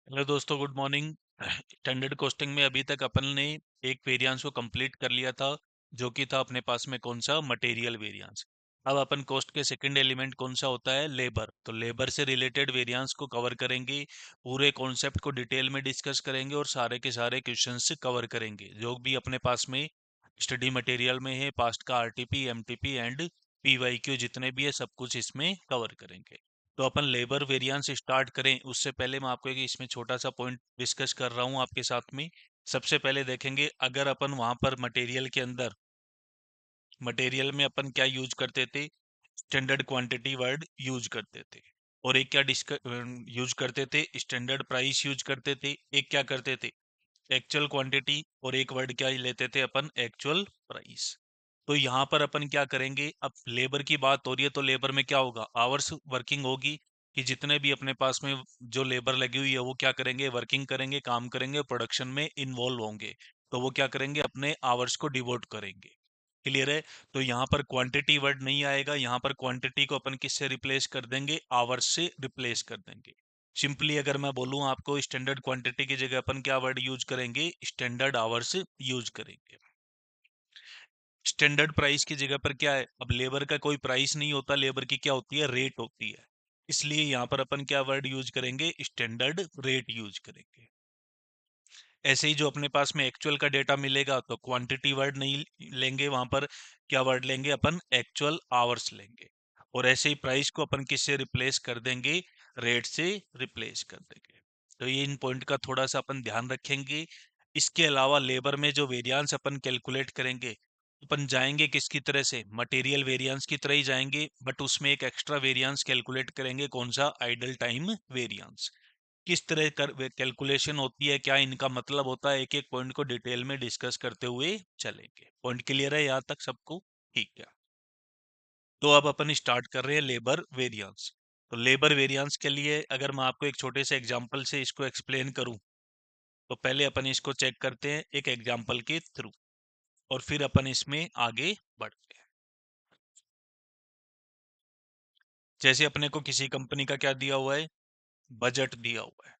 Hello दोस्तों, good morning. Standard costing में अभी तक अपन ने एक वेरिएंस को कंप्लीट कर लिया था, जो कि था अपने पास में कौन सा, मटेरियल वेरिएंस। अब अपन कोस्ट के सेकंड एलिमेंट कौन सा होता है, लेबर। तो लेबर से रिलेटेड वेरिएंस को कवर करेंगे, पूरे कॉन्सेप्ट को डिटेल में डिस्कस करेंगे और सारे के सारे क्वेश्चंस कवर करेंगे जो भी अपने पास में स्टडी मटेरियल में है। पास्ट का आरटीपी, एमटीपी एंड पीवाईक्यू जितने भी है सब कुछ इसमें कवर करेंगे। तो अपन लेबर वेरिएंस स्टार्ट करें उससे पहले मैं आपको एक इसमें छोटा सा पॉइंट डिस्कस कर रहा हूं आपके साथ में। सबसे पहले देखेंगे, अगर अपन वहां पर मटेरियल के अंदर, मटेरियल में अपन क्या यूज करते थे, स्टैंडर्ड क्वांटिटी वर्ड यूज करते थे। और एक क्या यूज करते थे, स्टैंडर्ड प्राइस यूज करते थे। एक क्या करते थे, एक्चुअल क्वांटिटी। और एक वर्ड क्या लेते थे अपन, एक्चुअल प्राइस। तो यहाँ पर अपन क्या करेंगे, अब लेबर की बात हो रही है तो लेबर में क्या होगा, आवर्स वर्किंग होगी। कि जितने भी अपने पास में जो लेबर लगी हुई है वो क्या करेंगे, वर्किंग करेंगे, काम करेंगे, प्रोडक्शन में इन्वॉल्व होंगे। तो वो क्या करेंगे, अपने आवर्स को डिवोट करेंगे। क्लियर है। तो यहाँ पर क्वांटिटी वर्ड नहीं आएगा, यहाँ पर क्वांटिटी को अपन किससे रिप्लेस कर देंगे, आवर्स से रिप्लेस कर देंगे। सिंपली अगर मैं बोलूं आपको, स्टैंडर्ड क्वांटिटी की जगह अपन क्या वर्ड यूज करेंगे, स्टैंडर्ड आवर्स यूज करेंगे। स्टैंडर्ड प्राइस की जगह पर क्या है, अब लेबर का कोई प्राइस नहीं होता, लेबर की क्या होती है, रेट होती है। इसलिए यहाँ पर अपन क्या वर्ड यूज करेंगे, स्टैंडर्ड रेट यूज करेंगे। ऐसे ही जो अपने पास में एक्चुअल का डेटा मिलेगा तो क्वांटिटी वर्ड नहीं लेंगे, वहां पर क्या वर्ड लेंगे अपन, एक्चुअल आवर्स लेंगे। और ऐसे ही प्राइस को अपन किससे रिप्लेस कर देंगे, रेट से रिप्लेस कर देंगे। तो ये इन पॉइंट का थोड़ा सा अपन ध्यान रखेंगे। इसके अलावा लेबर में जो वेरिएंस अपन कैलकुलेट करेंगे, अपन जाएंगे किसकी तरह से, मटेरियल वेरिएंस की तरह ही जाएंगे, बट उसमें एक एक्स्ट्रा वेरिएंस कैलकुलेट करेंगे, कौन सा, आइडल टाइम वेरिएंस। किस तरह कर कैलकुलेशन होती है, क्या इनका मतलब होता है, एक एक पॉइंट को डिटेल में डिस्कस करते हुए चलेंगे। पॉइंट क्लियर है यहाँ तक सबको, ठीक है। तो अब अपन स्टार्ट कर रहे हैं लेबर वेरिएंस। तो लेबर वेरिएंस के लिए अगर मैं आपको एक छोटे से एग्जांपल से इसको एक्सप्लेन करूं, तो पहले अपन इसको चेक करते हैं एक एग्जांपल के थ्रू, और फिर अपन इसमें आगे बढ़ते हैं। जैसे अपने को किसी कंपनी का क्या दिया हुआ है, बजट दिया हुआ है।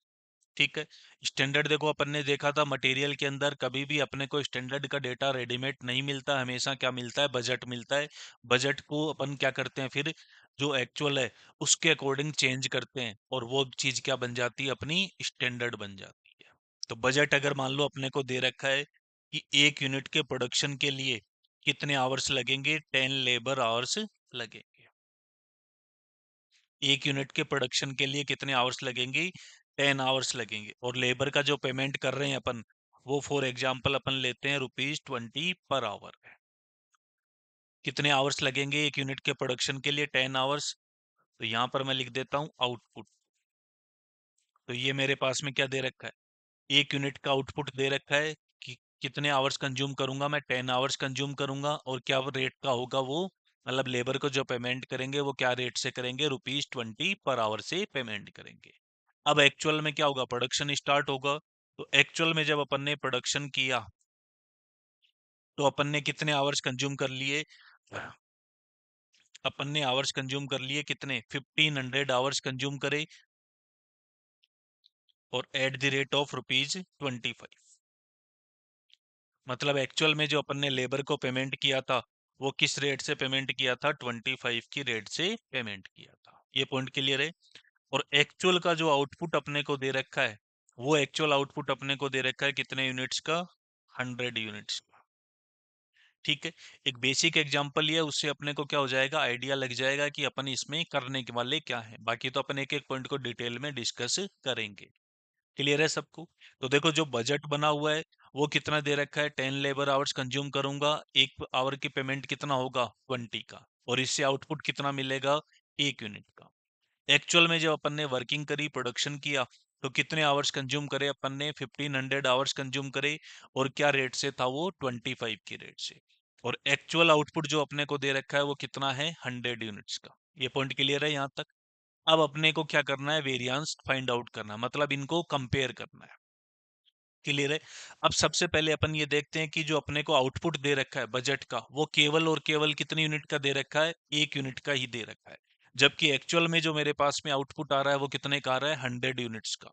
ठीक है। स्टैंडर्ड देखो, अपन ने देखा था मटेरियल के अंदर कभी भी अपने को स्टैंडर्ड का डेटा रेडीमेड नहीं मिलता, हमेशा क्या मिलता है, बजट मिलता है। बजट को अपन क्या करते हैं फिर, जो एक्चुअल है उसके अकॉर्डिंग चेंज करते हैं, और वो चीज क्या बन जाती है, अपनी स्टैंडर्ड बन जाती है। तो बजट अगर मान लो अपने को दे रखा है कि एक यूनिट के प्रोडक्शन के लिए कितने आवर्स लगेंगे, 10 लेबर आवर्स लगेंगे। एक यूनिट के प्रोडक्शन के लिए कितने आवर्स लगेंगे, 10 आवर्स लगेंगे। और लेबर का जो पेमेंट कर रहे हैं अपन, वो फॉर एग्जांपल अपन लेते हैं ₹20 पर आवर। कितने आवर्स लगेंगे एक यूनिट के प्रोडक्शन के लिए, 10 आवर्स। तो यहाँ पर मैं लिख देता हूँ आउटपुट। तो ये मेरे पास में क्या दे रखा है, एक यूनिट का आउटपुट दे रखा है कि कितने आवर्स कंज्यूम करूंगा मैं, 10 आवर्स कंज्यूम करूंगा। और क्या रेट का होगा वो, मतलब लेबर को जो पेमेंट करेंगे वो क्या रेट से करेंगे, ₹20 पर आवर से पेमेंट करेंगे। अब एक्चुअल में क्या होगा, प्रोडक्शन स्टार्ट होगा। तो एक्चुअल में जब अपन ने प्रोडक्शन किया, तो अपन ने कितने आवर्स कंज्यूम कर लिए, अपन ने आवर्स कंज्यूम कर लिए कितने, 1500 आवर्स कंज्यूम करे, और एट द रेट ऑफ ₹25। मतलब एक्चुअल में जो अपन ने लेबर को पेमेंट किया था, वो किस रेट से पेमेंट किया था, 25 की रेट से पेमेंट किया था। ये पॉइंट क्लियर है। और एक्चुअल का जो आउटपुट अपने को दे रखा है, वो एक्चुअल आउटपुट अपने को दे रखा है कितने यूनिट्स का, 100 यूनिट्स का। ठीक है। एक बेसिक एग्जांपल लिया, उससे अपने को क्या हो जाएगा, आइडिया लग जाएगा कि अपन इसमें करने के वाले क्या है। बाकी तो अपन एक एक पॉइंट को डिटेल में डिस्कस करेंगे। क्लियर है सबको। तो देखो जो बजट बना हुआ है, वो कितना दे रखा है, 10 लेबर आवर्स कंज्यूम करूंगा, एक आवर की पेमेंट कितना होगा, 20 का। और इससे आउटपुट कितना मिलेगा, एक यूनिट का। एक्चुअल में जब अपन ने वर्किंग करी, प्रोडक्शन किया, तो कितने आवर्स कंज्यूम करे अपन ने, 1500 आवर्स कंज्यूम करे। और क्या रेट से था वो, 25 की रेट से। और एक्चुअल आउटपुट जो अपने को दे रखा है वो कितना है, 100 यूनिट्स का। ये पॉइंट क्लियर है यहाँ तक। अब अपने को क्या करना है, वेरिएंस फाइंड आउट करना है, मतलब इनको कंपेयर करना है। क्लियर है। अब सबसे पहले अपन ये देखते हैं कि जो अपने को आउटपुट दे रखा है बजट का, वो केवल और केवल कितने यूनिट का दे रखा है, एक यूनिट का ही दे रखा है। जबकि एक्चुअल में जो मेरे पास में आउटपुट आ रहा है वो कितने का आ रहा है, 100 यूनिट्स का।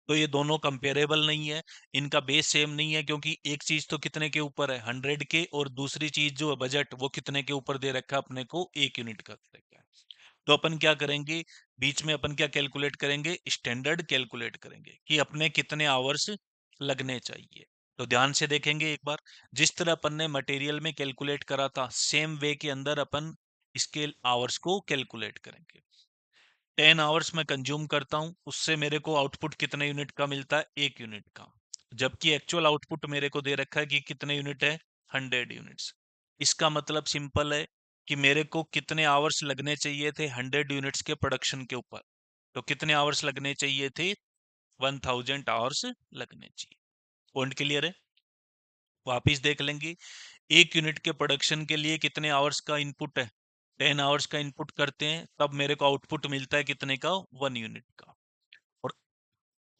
तो ये दोनों कंपेरेबल नहीं है, इनका बेस सेम नहीं है, क्योंकि एक चीज तो कितने के ऊपर है, 100 के, और दूसरी चीज जो है बजट, वो कितने के ऊपर दे रखा है अपने को, 1 यूनिट का दे रखा है। तो अपन क्या करेंगे, बीच में अपन क्या कैलकुलेट करेंगे, स्टैंडर्ड कैलकुलेट करेंगे कि अपने कितने आवर्स लगने चाहिए। तो ध्यान से देखेंगे एक बार, जिस तरह अपन ने मटेरियल में कैलकुलेट करा था, सेम वे के अंदर अपन इसके आवर्स को कैलकुलेट करेंगे। 10 आवर्स में कंज्यूम करता हूं, उससे मेरे को आउटपुट कितने यूनिट का मिलता है, 1 यूनिट का। जबकि एक्चुअल आउटपुट मेरे को दे रखा है कि कितने यूनिट है, 100 यूनिट्स। इसका मतलब सिंपल है कि मेरे को कितने आवर्स लगने चाहिए थे 100 यूनिट्स के प्रोडक्शन के ऊपर। तो कितने आवर्स लगने चाहिए थे, 1000 आवर्स लगने चाहिए। पॉइंट क्लियर है? वापिस देख लेंगे, 1 यूनिट के प्रोडक्शन के लिए कितने आवर्स का इनपुट है, 10 आवर्स का इनपुट करते हैं, तब मेरे को आउटपुट मिलता है कितने का, 1 यूनिट का। और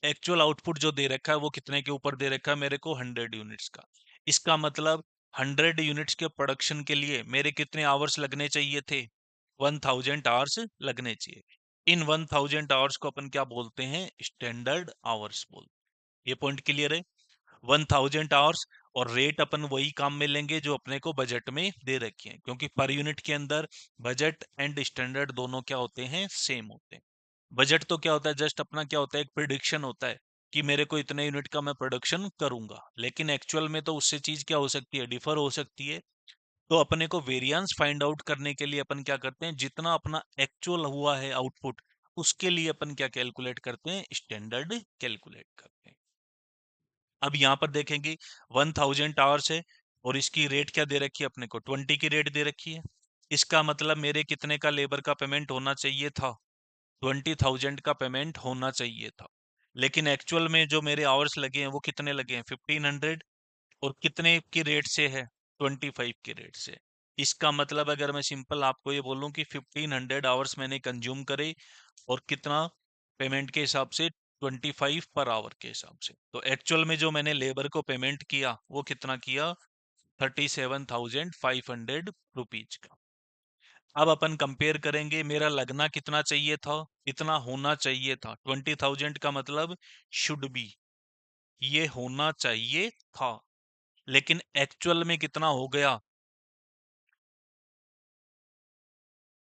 एक्चुअल आउटपुट जो दे रखा है वो कितने के ऊपर दे रखा है मेरे को, 100 यूनिट्स का। इसका मतलब 100 यूनिट्स के प्रोडक्शन के लिए मेरे कितने आवर्स लगने चाहिए थे, 1000 आवर्स लगने चाहिए। इन 1000 आवर्स को अपन क्या बोलते हैं, स्टैंडर्ड आवर्स बोलते हैं। ये पॉइंट क्लियर है? 1000 आवर्स, और रेट अपन वही काम में लेंगे जो अपने को बजट में दे रखी है, क्योंकि पर यूनिट के अंदर बजट एंड स्टैंडर्ड दोनों क्या होते हैं, सेम होते हैं। बजट तो क्या होता है, जस्ट अपना क्या होता है, एक प्रिडिक्शन होता है कि मेरे को इतने यूनिट का मैं प्रोडक्शन करूंगा, लेकिन एक्चुअल में तो उससे चीज क्या हो सकती है, डिफर हो सकती है। तो अपने को वेरिएंस फाइंड आउट करने के लिए अपन क्या करते हैं, जितना अपना एक्चुअल हुआ है आउटपुट, उसके लिए अपन क्या कैलकुलेट करते हैं, स्टैंडर्ड कैलकुलेट करते हैं। अब यहाँ पर देखेंगे 1000 आवर्स है, और इसकी रेट क्या दे रखी है अपने को, 20 की रेट दे रखी है। इसका मतलब मेरे कितने का लेबर का पेमेंट होना चाहिए था, 20,000 का पेमेंट होना चाहिए था। लेकिन एक्चुअल में जो मेरे आवर्स लगे हैं वो कितने लगे हैं, 1500, और कितने की रेट से है, 25 की रेट से। इसका मतलब अगर मैं सिंपल आपको ये बोलूं कि 1500 आवर्स मैंने कंज्यूम करे, और कितना पेमेंट के हिसाब से, 25 पर आवर के हिसाब से। तो एक्चुअल में जो मैंने लेबर को पेमेंट किया वो कितना किया, 37,500 रुपीज का। अब अपन कंपेयर करेंगे, मेरा लगना कितना चाहिए था, इतना होना चाहिए था, 20,000 का मतलब शुड बी, ये होना चाहिए था। लेकिन एक्चुअल में कितना हो गया,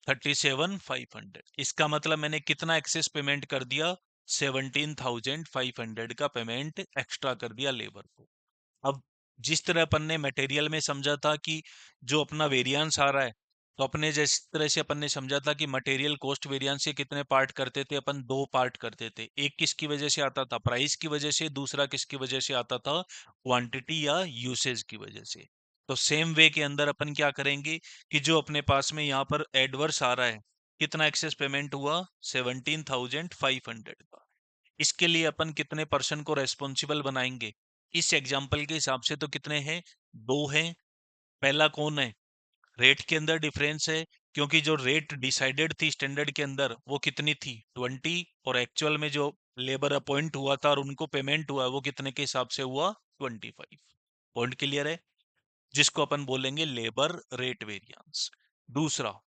37,500। इसका मतलब मैंने कितना एक्सेस पेमेंट कर दिया, 17,500 का पेमेंट एक्स्ट्रा कर दिया लेबर को। अब जिस तरह अपन ने मटेरियल में समझा था कि जो अपना वेरिएंस आ रहा है, तो अपने जिस तरह से अपन ने समझा था कि मटेरियल कॉस्ट वेरिएंस के कितने पार्ट करते थे, अपन 2 पार्ट करते थे। एक किसकी वजह से आता था, प्राइस की वजह से, दूसरा किसकी वजह से आता था, क्वांटिटी या यूसेज की वजह से। तो सेम वे के अंदर अपन क्या करेंगे कि जो अपने पास में यहाँ पर एडवर्स आ रहा है, कितना एक्सेस पेमेंट हुआ, 17,500 का। इसके लिए अपन कितने पर्सन को रेस्पॉन्सिबल बनाएंगे, इस एग्जाम्पल के हिसाब से तो कितने हैं, 2 हैं। पहला कौन है, रेट के अंदर डिफरेंस है, क्योंकि जो रेट डिसाइडेड थी स्टैंडर्ड के अंदर वो कितनी थी, 20, और एक्चुअल में जो लेबर अपॉइंट हुआ था और उनको पेमेंट हुआ वो कितने के हिसाब से हुआ, 25। पॉइंट क्लियर है? जिसको अपन बोलेंगे लेबर रेट वेरिएंस। दूसरा,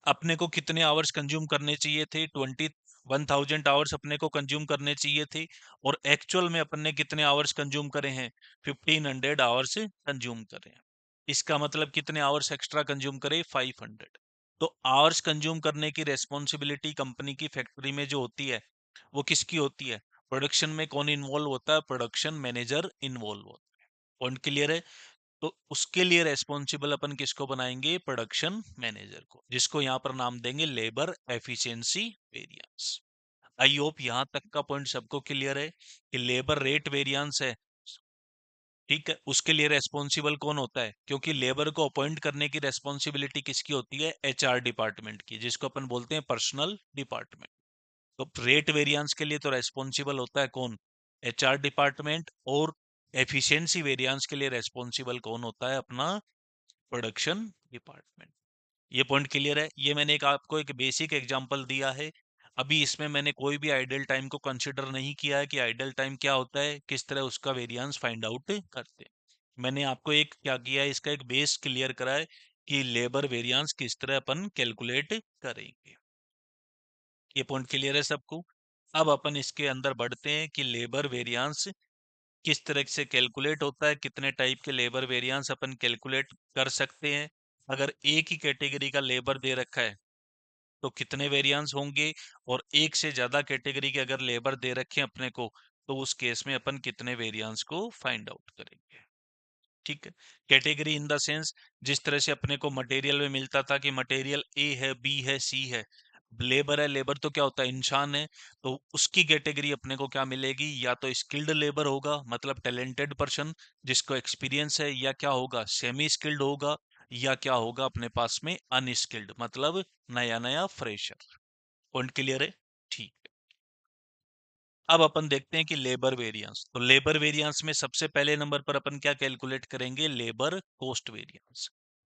अपने को कितने आवर्स कंज्यूम करने चाहिए थे, 1000 आवर्स अपने को कंज्यूम करने चाहिए थे, और एक्चुअल में अपन ने कितने आवर्स कंज्यूम करे हैं, 1500 आवर्स कंज्यूम करे हैं। इसका मतलब कितने आवर्स एक्स्ट्रा कंज्यूम करे, 500। तो आवर्स कंज्यूम करने की रेस्पॉन्सिबिलिटी कंपनी की फैक्ट्री में जो होती है, वो किसकी होती है, प्रोडक्शन में कौन इन्वॉल्व होता है, प्रोडक्शन मैनेजर इन्वॉल्व होता है। पॉइंट क्लियर है? तो उसके लिए रेस्पॉन्सिबल अपन किसको बनाएंगे, प्रोडक्शन मैनेजर को, जिसको यहाँ पर नाम देंगे labour efficiency variance. I hope यहाँ तक का पॉइंट सबको क्लियर है कि लेबर रेट वेरिएंस है, ठीक है, उसके लिए रेस्पॉन्सिबल कौन होता है, क्योंकि लेबर को अपॉइंट करने की रेस्पॉन्सिबिलिटी किसकी होती है, एचआर डिपार्टमेंट की, जिसको अपन बोलते हैं पर्सनल डिपार्टमेंट। तो रेट वेरिएंस के लिए तो रेस्पॉन्सिबल होता है कौन, एचआर डिपार्टमेंट। और एफिशिएंसी वेरिएंस के लिए रेस्पॉन्सिबल कौन होता है, अपना प्रोडक्शन डिपार्टमेंट। ये पॉइंट क्लियर है? ये मैंने एक आपको एक बेसिक एग्जांपल दिया है। अभी इसमें मैंने कोई भी आइडल टाइम को कंसिडर नहीं किया है कि आइडल टाइम क्या होता है, किस तरह उसका वेरिएंस फाइंड आउट करते हैं। मैंने आपको एक क्या किया है, इसका एक बेस क्लियर करा है कि लेबर वेरिएंस किस तरह अपन कैलकुलेट करेंगे। ये पॉइंट क्लियर है सबको? अब अपन इसके अंदर बढ़ते हैं कि लेबर वेरिएंस किस तरह से कैलकुलेट होता है, कितने टाइप के लेबर वेरिएंस अपन कैलकुलेट कर सकते हैं। अगर एक ही कैटेगरी का लेबर दे रखा है तो कितने वेरिएंस होंगे, और एक से ज्यादा कैटेगरी के अगर लेबर दे रखे हैं अपने को, तो उस केस में अपन कितने वेरिएंस को फाइंड आउट करेंगे। ठीक है। कैटेगरी इन द सेंस, जिस तरह से अपने को मटेरियल में मिलता था कि मटेरियल ए है, बी है, सी है। लेबर है, लेबर तो क्या होता है, इंसान है। तो उसकी कैटेगरी अपने को क्या मिलेगी, या तो स्किल्ड लेबर होगा, मतलब टैलेंटेड पर्सन जिसको एक्सपीरियंस है, या क्या होगा, सेमी स्किल्ड होगा, या क्या होगा अपने पास में अनस्किल्ड, मतलब नया नया फ्रेशर। पॉइंट क्लियर है? ठीक है। अब अपन देखते हैं कि लेबर वेरिएंस, तो लेबर वेरिएंस में सबसे पहले नंबर पर अपन क्या कैलकुलेट करेंगे, labour cost variance.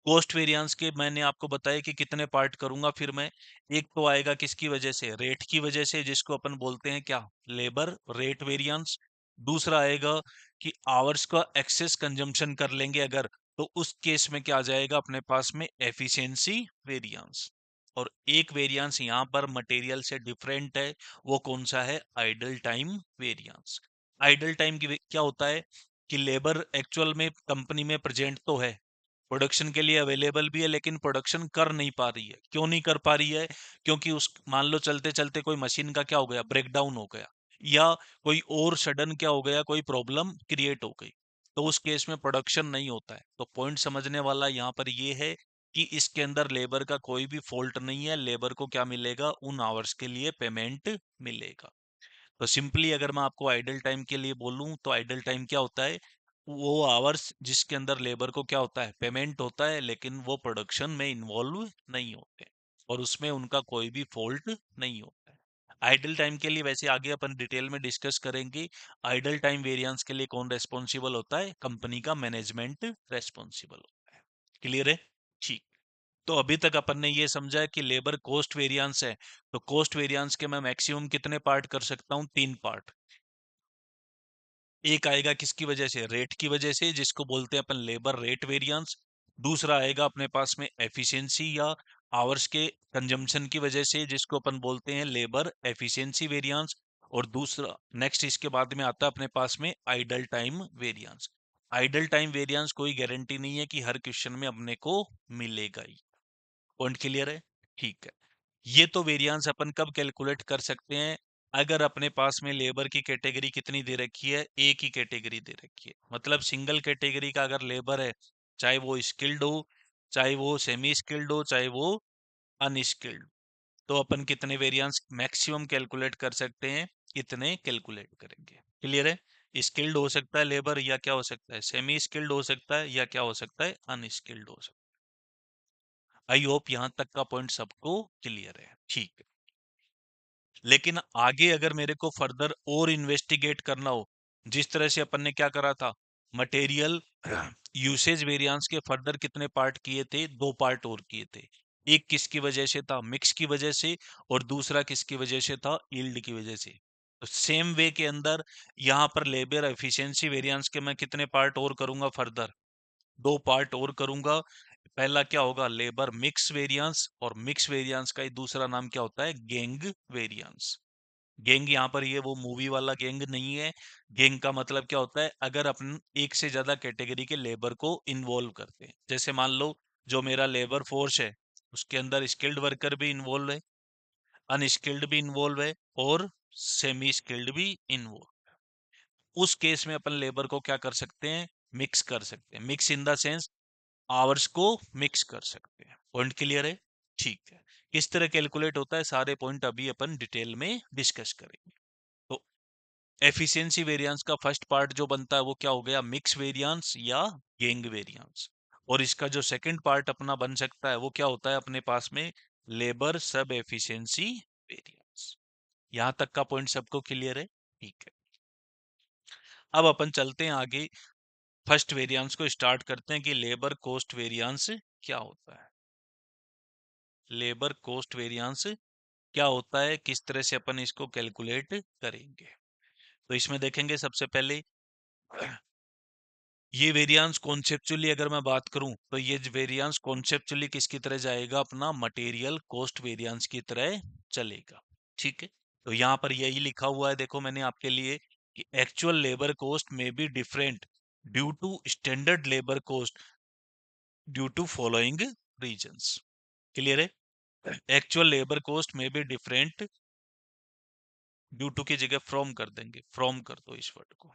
Cost variance के मैंने आपको बताया कि कितने पार्ट करूंगा फिर मैं। एक तो आएगा किसकी वजह से, रेट की वजह से, जिसको अपन बोलते हैं क्या, लेबर रेट वेरिएंस। दूसरा आएगा कि आवर्स का एक्सेस कंजम्पशन कर लेंगे अगर, तो उस केस में क्या आ जाएगा अपने पास में, एफिशिएंसी वेरिएंस। और एक वेरिएंस यहाँ पर मटेरियल से डिफरेंट है, वो कौन सा है, idol time variance. Idle time की क्या होता है कि लेबर एक्चुअल में कंपनी में प्रेजेंट तो है, प्रोडक्शन के लिए अवेलेबल भी है, लेकिन प्रोडक्शन कर नहीं पा रही है। क्यों नहीं कर पा रही है, क्योंकि उस मान लो चलते चलते कोई मशीन का क्या हो गया, ब्रेकडाउन हो गया, या कोई और सडन क्या हो गया, कोई प्रॉब्लम क्रिएट हो गई, तो उस केस में प्रोडक्शन नहीं होता है। तो पॉइंट समझने वाला यहाँ पर ये है कि इसके अंदर लेबर का कोई भी फॉल्ट नहीं है, लेबर को क्या मिलेगा, उन आवर्स के लिए पेमेंट मिलेगा। तो सिंपली अगर मैं आपको आइडल टाइम के लिए बोलूं, तो आइडल टाइम क्या होता है, वो आवर्स जिसके अंदर लेबर को क्या होता है, पेमेंट होता है, लेकिन वो प्रोडक्शन में इन्वॉल्व नहीं होते और उसमें उनका कोई भी फॉल्ट नहीं होता है। आइडल टाइम के लिए वैसे आगे अपन डिटेल में डिस्कस करेंगे। आइडल टाइम वेरिएंस के लिए कौन रेस्पॉन्सिबल होता है, कंपनी का मैनेजमेंट रेस्पॉन्सिबल होता है। क्लियर है? ठीक। तो अभी तक अपन ने ये समझा है कि लेबर कोस्ट वेरिएंस है, तो कोस्ट वेरिएंस के मैं मैक्सिमम कितने पार्ट कर सकता हूँ, 3 पार्ट। एक आएगा किसकी वजह से, रेट की वजह से, जिसको बोलते हैं अपन लेबर रेट वेरिएंस। दूसरा आएगा अपने पास में एफिशिएंसी या आवर्स के कंजम्पशन की वजह से, जिसको अपन बोलते हैं लेबर एफिशिएंसी वेरिएंस। और दूसरा नेक्स्ट इसके बाद में आता है अपने पास में idle time variance. Idol time variance कोई गारंटी नहीं है कि हर क्वेश्चन में अपने को मिलेगा ही। पॉइंट क्लियर है? ठीक है। ये तो वेरिएंस अपन कब कैलकुलेट कर सकते हैं, अगर अपने पास में लेबर की कैटेगरी कितनी दे रखी है, एक ही कैटेगरी दे रखी है, मतलब सिंगल कैटेगरी का अगर लेबर है, चाहे वो स्किल्ड हो, चाहे वो सेमी स्किल्ड हो, चाहे वो अनस्किल्ड, तो अपन कितने वेरिएंस मैक्सिमम कैलकुलेट कर सकते हैं, इतने कैलकुलेट करेंगे। क्लियर है? स्किल्ड हो सकता है लेबर, या क्या हो सकता है, सेमी स्किल्ड हो सकता है, या क्या हो सकता है, अनस्किल्ड हो सकता है। आई होप यहां तक का पॉइंट सबको क्लियर है। ठीक है। लेकिन आगे अगर मेरे को फर्दर और इन्वेस्टिगेट करना हो, जिस तरह से अपन ने क्या करा था, मटेरियल यूसेज वेरिएंस के फर्दर कितने पार्ट किए थे, 2 पार्ट और किए थे। एक किसकी वजह से था, मिक्स की वजह से, और दूसरा किसकी वजह से था, यील्ड की वजह से। तो सेम वे के अंदर यहाँ पर लेबर एफिशिएंसी वेरिएंस के मैं कितने पार्ट और करूंगा, फर्दर 2 पार्ट और करूंगा। पहला क्या होगा, लेबर मिक्स वेरिएंस, और मिक्स वेरिएंस का ही दूसरा नाम क्या होता है, गैंग वेरिएंस। गैंग यहाँ पर ये वो मूवी वाला गैंग नहीं है। गैंग का मतलब क्या होता है, अगर अपन एक से ज्यादा कैटेगरी के लेबर को इन्वॉल्व करते हैं, जैसे मान लो जो मेरा लेबर फोर्स है, उसके अंदर स्किल्ड वर्कर भी इन्वॉल्व है, अनस्किल्ड भी इन्वॉल्व है, और सेमी स्किल्ड भी इन्वॉल्व। उस केस में अपन लेबर को क्या कर सकते हैं, मिक्स कर सकते हैं। Mix in the sense hours को मिक्स कर सकते हैं। पॉइंट क्लियर है? ठीक है। किस तरह कैलकुलेट होता है, सारे पॉइंट अभी अपन डिटेल में डिस्कस करेंगे। तो एफिशिएंसी वेरिएंस का फर्स्ट पार्ट जो बनता है वो क्या हो गया, मिक्स वेरिएंस या गैंग वेरिएंस। और इसका जो सेकंड पार्ट अपना बन सकता है वो क्या होता है अपने पास में, लेबर सब एफिशिएंसी वेरिएंस। यहां तक का पॉइंट सबको क्लियर है? ठीक है। अब अपन चलते हैं आगे, फर्स्ट वेरिएंस को स्टार्ट करते हैं कि लेबर कॉस्ट वेरिएंस क्या होता है। लेबर कॉस्ट वेरिएंस क्या होता है, किस तरह से अपन इसको कैलकुलेट करेंगे। तो इसमें देखेंगे सबसे पहले ये वेरिएंस कॉन्सेप्चुअली अगर मैं बात करूं, तो ये वेरिएंस कॉन्सेप्चुअली किसकी तरह जाएगा, अपना मटेरियल कॉस्ट वेरिएंस की तरह चलेगा। ठीक है। तो यहाँ पर यही लिखा हुआ है, देखो मैंने आपके लिए, कि एक्चुअल लेबर कॉस्ट में be different due to standard labour cost due to following reasons. Clear है? एक्चुअल लेबर कॉस्ट में बी डिफरेंट, ड्यू टू की जगह फ्रॉम कर देंगे, फ्रॉम कर दो इस वर्ड को।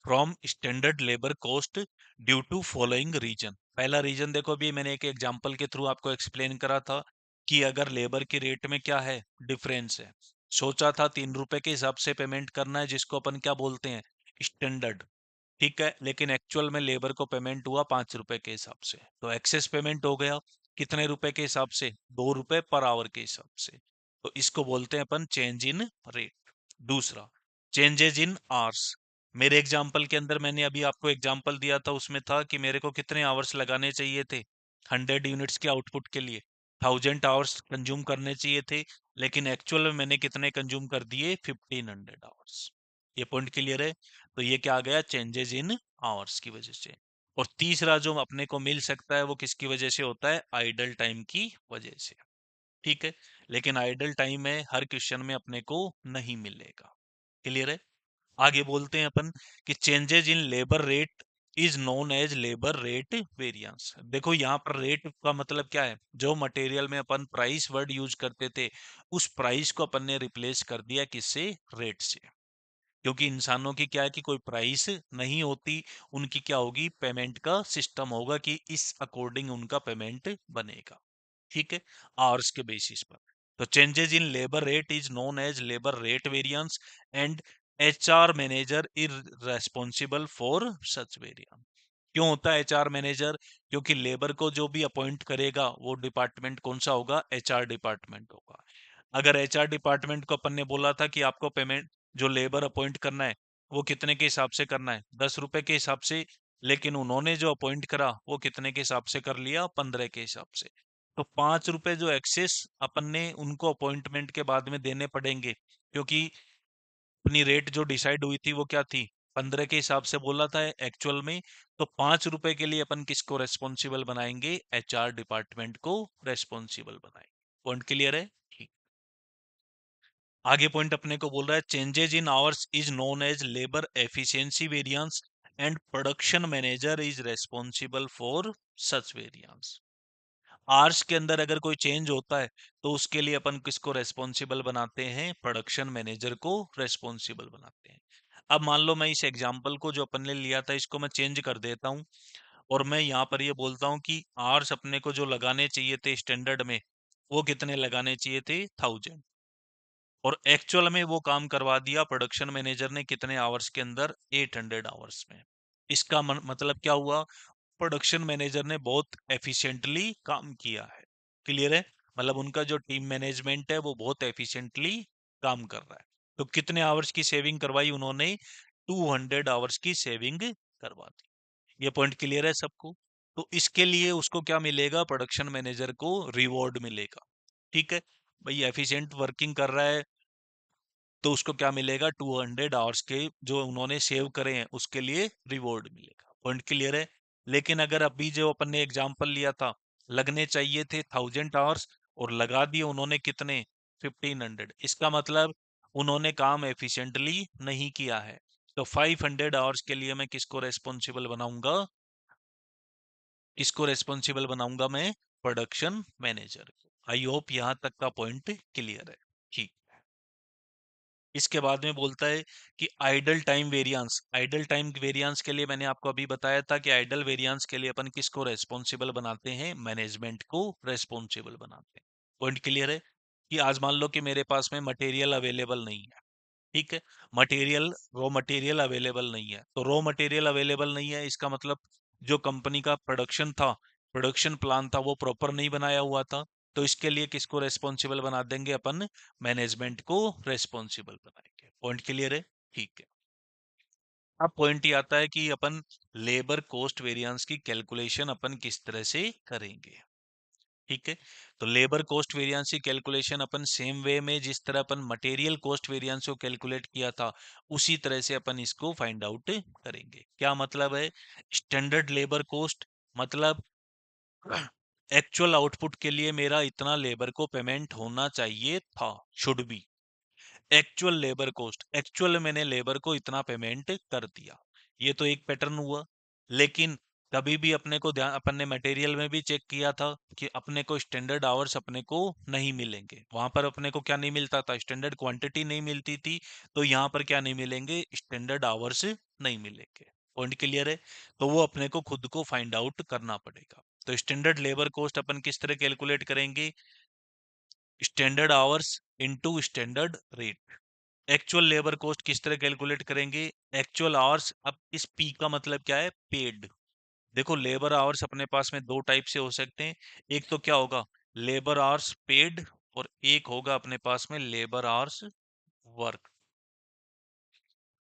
From standard labour cost due to following reason. पहला रीजन देखो, अभी मैंने एक एग्जांपल के थ्रू आपको एक्सप्लेन करा था कि अगर लेबर के रेट में क्या है, डिफरेंस है। सोचा था 3 रुपए के हिसाब से पेमेंट करना है, जिसको अपन क्या बोलते हैं, स्टैंडर्ड। ठीक है, लेकिन एक्चुअल में लेबर को पेमेंट हुआ 5 रुपए के हिसाब से, तो एक्सेस पेमेंट हो गया। कितने रुपए के हिसाब से, 2 रुपए पर आवर के हिसाब से। तो इसको बोलते हैं अपन चेंज इन रेट। दूसरा, चेंजेज इन आवर्स। मेरे एग्जाम्पल के अंदर मैंने अभी आपको एग्जाम्पल दिया था, उसमें था कि मेरे को कितने आवर्स लगाने चाहिए थे 100 यूनिट्स के आउटपुट के लिए, 1000 आवर्स कंज्यूम करने चाहिए थे, लेकिन एक्चुअल में मैंने कितने कंज्यूम कर दिए, 1500 आवर्स। ये पॉइंट क्लियर है? तो ये क्या आ गया, चेंजेस इन आवर्स की वजह से। और तीसरा जो अपने को मिल सकता है वो किसकी वजह से होता है, आइडल टाइम की वजह से। ठीक है, लेकिन आइडल टाइम में हर क्वेश्चन में अपने को नहीं मिलेगा। क्लियर है? आगे बोलते हैं अपन कि changes in labour rate is known as labour rate variance. देखो यहाँ पर रेट का मतलब क्या है, जो मटेरियल में अपन प्राइस वर्ड यूज करते थे, उस प्राइस को अपन ने रिप्लेस कर दिया किससे, रेट से। क्योंकि इंसानों की क्या है कि कोई प्राइस नहीं होती, उनकी क्या होगी, पेमेंट का सिस्टम होगा कि इस अकॉर्डिंग उनका पेमेंट बनेगा। ठीक है, आवर्स के बेसिस पर। तो changes in labour rate is known as labour rate variance and HR manager is responsible for such variance. क्यों होता है एचआर मैनेजर? क्योंकि लेबर को जो भी अपॉइंट करेगा वो डिपार्टमेंट कौन सा होगा, एचआर डिपार्टमेंट होगा। अगर एचआर डिपार्टमेंट को अपन ने बोला था कि आपको पेमेंट, जो लेबर अपॉइंट करना है वो कितने के हिसाब से करना है, 10 रुपए के हिसाब से, लेकिन उन्होंने जो अपॉइंट करा वो कितने के हिसाब से कर लिया, 15 के हिसाब से। तो 5 रुपए जो एक्सेस अपन ने उनको अपॉइंटमेंट के बाद में देने पड़ेंगे, क्योंकि अपनी रेट जो डिसाइड हुई थी वो क्या थी, 15 के हिसाब से बोला था एक्चुअल में। तो 5 रुपए के लिए अपन किसको रेस्पॉन्सिबल बनाएंगे, एचआर डिपार्टमेंट को रेस्पॉन्सिबल बनाएंगे। पॉइंट क्लियर है? ठीक। आगे पॉइंट अपने को बोल रहा है, changes in hours is known as labour efficiency variance and production manager is responsible for such variance. Hours के अंदर अगर कोई चेंज होता है तो उसके लिए अपन किसको रेस्पॉन्सिबल बनाते हैं, प्रोडक्शन मैनेजर को रेस्पॉन्सिबल बनाते हैं। अब मान लो मैं इस एग्जांपल को जो अपन ने लिया था इसको मैं चेंज कर देता हूं, और मैं यहाँ पर ये बोलता हूँ कि आवर्स अपने को जो लगाने चाहिए थे स्टैंडर्ड में, वो कितने लगाने चाहिए थे, 1000। और एक्चुअल में वो काम करवा दिया प्रोडक्शन मैनेजर ने कितने आवर्स के अंदर, 800 आवर्स में। इसका मतलब क्या हुआ, प्रोडक्शन मैनेजर ने बहुत एफिशिएंटली काम किया है। क्लियर है? मतलब उनका जो टीम मैनेजमेंट है वो बहुत एफिशिएंटली काम कर रहा है। तो कितने आवर्स की सेविंग करवाई उन्होंने, 200 आवर्स की सेविंग करवा दी। ये पॉइंट क्लियर है सबको? तो इसके लिए उसको क्या मिलेगा, प्रोडक्शन मैनेजर को रिवॉर्ड मिलेगा। ठीक है, भाई एफिशिएंट वर्किंग कर रहा है तो उसको क्या मिलेगा, 200 आवर्स के जो उन्होंने सेव करे हैं उसके लिए रिवॉर्ड मिलेगा। पॉइंट क्लियर है? लेकिन अगर अभी जो अपन ने एग्जांपल लिया था, लगने चाहिए थे 1000 आवर्स और लगा दिए उन्होंने कितने, 1500, इसका मतलब उन्होंने काम एफिशिएंटली नहीं किया है। तो 500 आवर्स के लिए मैं किसको रेस्पॉन्सिबल बनाऊंगा, किसको रेस्पॉन्सिबल बनाऊंगा मैं, प्रोडक्शन मैनेजर को। आई होप यहां तक का पॉइंट क्लियर है। ठीक। इसके बाद में बोलता है कि idol time variance. Idol time variance के लिए मैंने आपको अभी बताया था कि आइडल वेरिएंस के लिए अपन किसको रेस्पॉन्सिबल बनाते हैं, मैनेजमेंट को रेस्पॉन्सिबल बनाते हैं। पॉइंट क्लियर है? कि आज मान लो कि मेरे पास में मटेरियल अवेलेबल नहीं है। ठीक है, मटेरियल, रॉ मटेरियल अवेलेबल नहीं है। तो रॉ मटेरियल अवेलेबल नहीं है इसका मतलब जो कंपनी का प्रोडक्शन था, प्रोडक्शन प्लान था, वो प्रॉपर नहीं बनाया हुआ था। तो इसके लिए किसको रेस्पॉन्सिबल बना देंगे अपन, मैनेजमेंट को रेस्पॉन्सिबल बनाएंगे। पॉइंट क्लियर है? ठीक है। अब पॉइंट ये आता है कि अपन लेबर कॉस्ट वेरिएंस की कैलकुलेशन अपन किस तरह से करेंगे। ठीक है। तो लेबर कॉस्ट वेरिएंस की कैलकुलेशन अपन सेम वे में जिस तरह अपन मटेरियल कॉस्ट वेरिएंस को कैलकुलेट किया था उसी तरह से अपन इसको फाइंड आउट करेंगे। क्या मतलब है? स्टैंडर्ड लेबर कॉस्ट मतलब एक्चुअल आउटपुट के लिए मेरा इतना लेबर को पेमेंट होना चाहिए था, should be. Actual labour cost, actual मैंने लेबर को इतना पेमेंट कर दिया, ये तो एक पैटर्न हुआ। लेकिन कभी भी अपने को ध्यान, अपन ने मटेरियल में भी चेक किया था कि अपने को स्टैंडर्ड आवर्स अपने को नहीं मिलेंगे, वहां पर अपने को क्या नहीं मिलता था, स्टैंडर्ड क्वांटिटी नहीं मिलती थी। तो यहाँ पर क्या नहीं मिलेंगे, स्टैंडर्ड आवर्स नहीं मिलेंगे। पॉइंट क्लियर है? तो वो अपने को खुद को फाइंड आउट करना पड़ेगा। तो स्टैंडर्ड लेबर कॉस्ट अपन किस तरह कैलकुलेट करेंगे? Standard hours into standard rate. Actual labour cost किस तरह कैलकुलेट करेंगे? एक्चुअल आवर्स, अब इस पी का मतलब क्या है? पेड। देखो लेबर आवर्स अपने पास में दो टाइप से हो सकते हैं। एक तो क्या होगा, लेबर आवर्स पेड, और एक होगा अपने पास में लेबर आवर्स वर्क।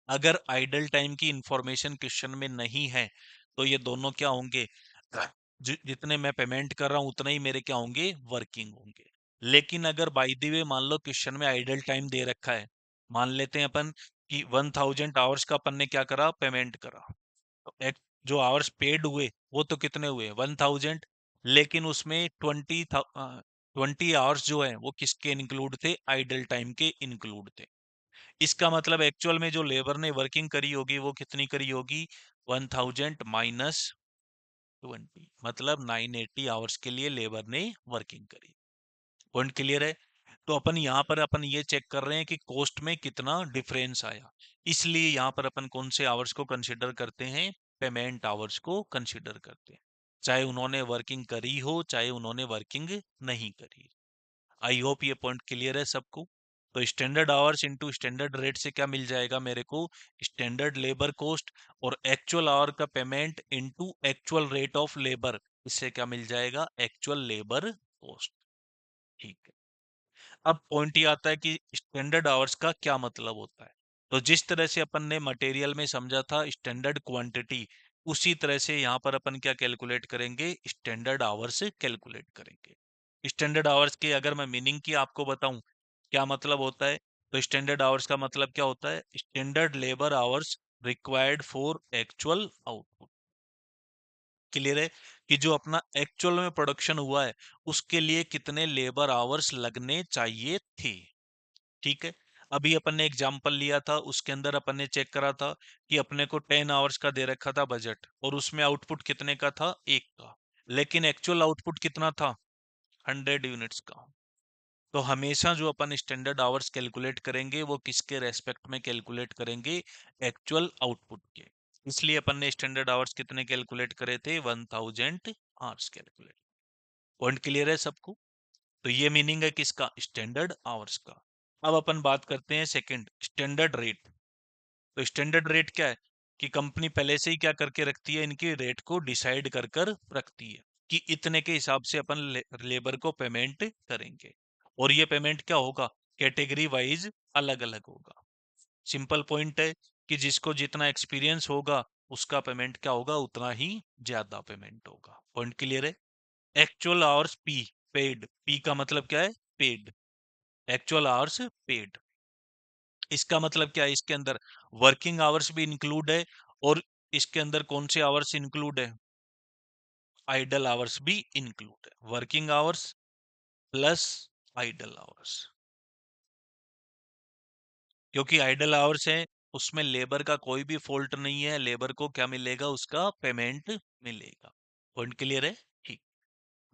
अगर आइडल टाइम की इंफॉर्मेशन क्वेश्चन में नहीं है तो ये दोनों क्या होंगे, जितने मैं पेमेंट कर रहा हूं उतना ही मेरे क्या होंगे, वर्किंग होंगे। लेकिन अगर बाय द वे मान लो क्वेश्चन में आइडल टाइम दे रखा है, मान लेते हैं अपन कि 1000 आवर्स का अपन ने क्या करा, पेमेंट करा। तो एक जो आवर्स पेड हुए वो तो कितने हुए, 1000। लेकिन उसमें 20 आवर्स जो है वो किसके इंक्लूड थे, आइडल टाइम के इंक्लूड थे। इसका मतलब एक्चुअल में जो लेबर ने वर्किंग करी होगी वो कितनी करी होगी, 1000 माइनस 20, मतलब 980 आवर्स के लिए लेबर ने वर्किंग करी। पॉइंट क्लियर है? तो अपन यहाँ पर अपन ये चेक कर रहे हैं कि कॉस्ट में कितना डिफरेंस आया, इसलिए यहाँ पर अपन कौन से आवर्स को कंसिडर करते हैं, पेमेंट आवर्स को कंसिडर करते हैं, चाहे उन्होंने वर्किंग करी हो चाहे उन्होंने वर्किंग नहीं करी। आई होप ये पॉइंट क्लियर है सबको। तो standard hours into standard rate से क्या मिल जाएगा मेरे को, स्टैंडर्ड लेबर कॉस्ट, और एक्चुअल आवर का payment into actual rate of labour, इससे क्या मिल जाएगा, एक्चुअल लेबर कॉस्ट। ठीक है। अब पॉइंट ये आता है कि स्टैंडर्ड आवर्स का क्या मतलब होता है। तो जिस तरह से अपन ने मटेरियल में समझा था स्टैंडर्ड क्वांटिटी, उसी तरह से यहाँ पर अपन क्या कैलकुलेट करेंगे, स्टैंडर्ड आवर्स कैलकुलेट करेंगे। स्टैंडर्ड आवर्स की अगर मैं मीनिंग की आपको बताऊं क्या मतलब होता है, तो स्टैंडर्ड आवर्स का मतलब क्या होता है, standard labour hours required for actual output. Clear है? कि जो अपना एक्चुअल में प्रोडक्शन हुआ है उसके लिए कितने लेबर आवर्स लगने चाहिए थे। ठीक है। अभी अपन ने एग्जांपल लिया था, उसके अंदर अपन ने चेक करा था कि अपने को 10 आवर्स का दे रखा था बजट, और उसमें आउटपुट कितने का था, एक का। लेकिन एक्चुअल आउटपुट कितना था, 100 यूनिट्स का। तो हमेशा जो अपन स्टैंडर्ड आवर्स कैलकुलेट करेंगे वो किसके रेस्पेक्ट में कैलकुलेट करेंगे, एक्चुअल आउटपुट के। इसलिए अपन ने स्टैंडर्ड आवर्स कितने कैलकुलेट करे थे, 1000 आवर्स कैलकुलेट। पॉइंट क्लियर है सबको? तो ये मीनिंग है किसका, स्टैंडर्ड आवर्स का। अब अपन बात करते हैं सेकंड, स्टैंडर्ड रेट। तो स्टैंडर्ड रेट क्या है, कि कंपनी पहले से ही क्या करके रखती है, इनकी रेट को डिसाइड कर कर रखती है कि इतने के हिसाब से अपन लेबर को पेमेंट करेंगे। और ये पेमेंट क्या होगा, कैटेगरी वाइज अलग अलग होगा। सिंपल पॉइंट है कि जिसको जितना एक्सपीरियंस होगा उसका पेमेंट क्या होगा, उतना ही ज्यादा पेमेंट होगा। पॉइंट क्लियर है? Actual hours P, paid, P का मतलब क्या है, पेड, एक्चुअल आवर्स पेड। इसका मतलब क्या है, इसके अंदर वर्किंग आवर्स भी इंक्लूड है, और इसके अंदर कौन से आवर्स इंक्लूड है, आइडल आवर्स भी इंक्लूड है। Working hours plus idle hours. क्योंकि आइडल आवर्स है उसमें लेबर का कोई भी फॉल्ट नहीं है, लेबर को क्या मिलेगा, उसका पेमेंट मिलेगा। पॉइंट क्लियर है? ठीक।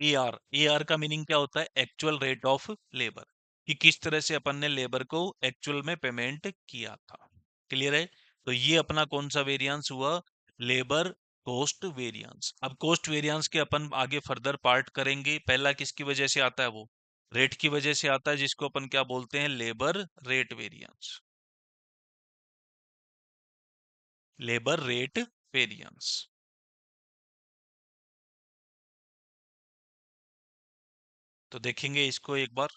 एआर, एआर का मीनिंग क्या होता है, एक्चुअल रेट ऑफ लेबर, कि किस तरह से अपन ने लेबर को एक्चुअल में पेमेंट किया था। क्लियर है? तो ये अपना कौन सा वेरिएंस हुआ, लेबर कॉस्ट वेरिएंस। अब कॉस्ट वेरिएंस के अपन आगे फर्दर पार्ट करेंगे। पहला किसकी वजह से आता है, वो रेट की वजह से आता है, जिसको अपन क्या बोलते हैं, labour rate variance, labour rate variance. तो देखेंगे इसको एक बार।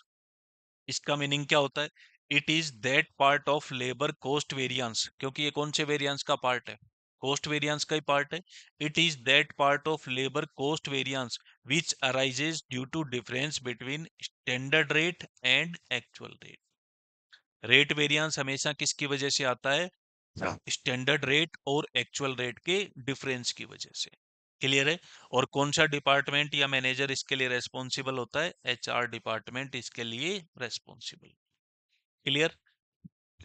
इसका मीनिंग क्या होता है, it is that part of labour cost variance, क्योंकि ये कौन से वेरिएंस का पार्ट है, कॉस्ट वेरिएंस का ही पार्ट है। It is that part of labour cost variance which arises due to difference between standard rate and actual rate. Rate variance हमेशा किसकी वजह से आता है? स्टैंडर्ड रेट और एक्चुअल रेट के डिफरेंस की वजह से। क्लियर है? और कौन सा डिपार्टमेंट या मैनेजर इसके लिए रेस्पॉन्सिबल होता है? एचआर डिपार्टमेंट इसके लिए रेस्पॉन्सिबल। क्लियर?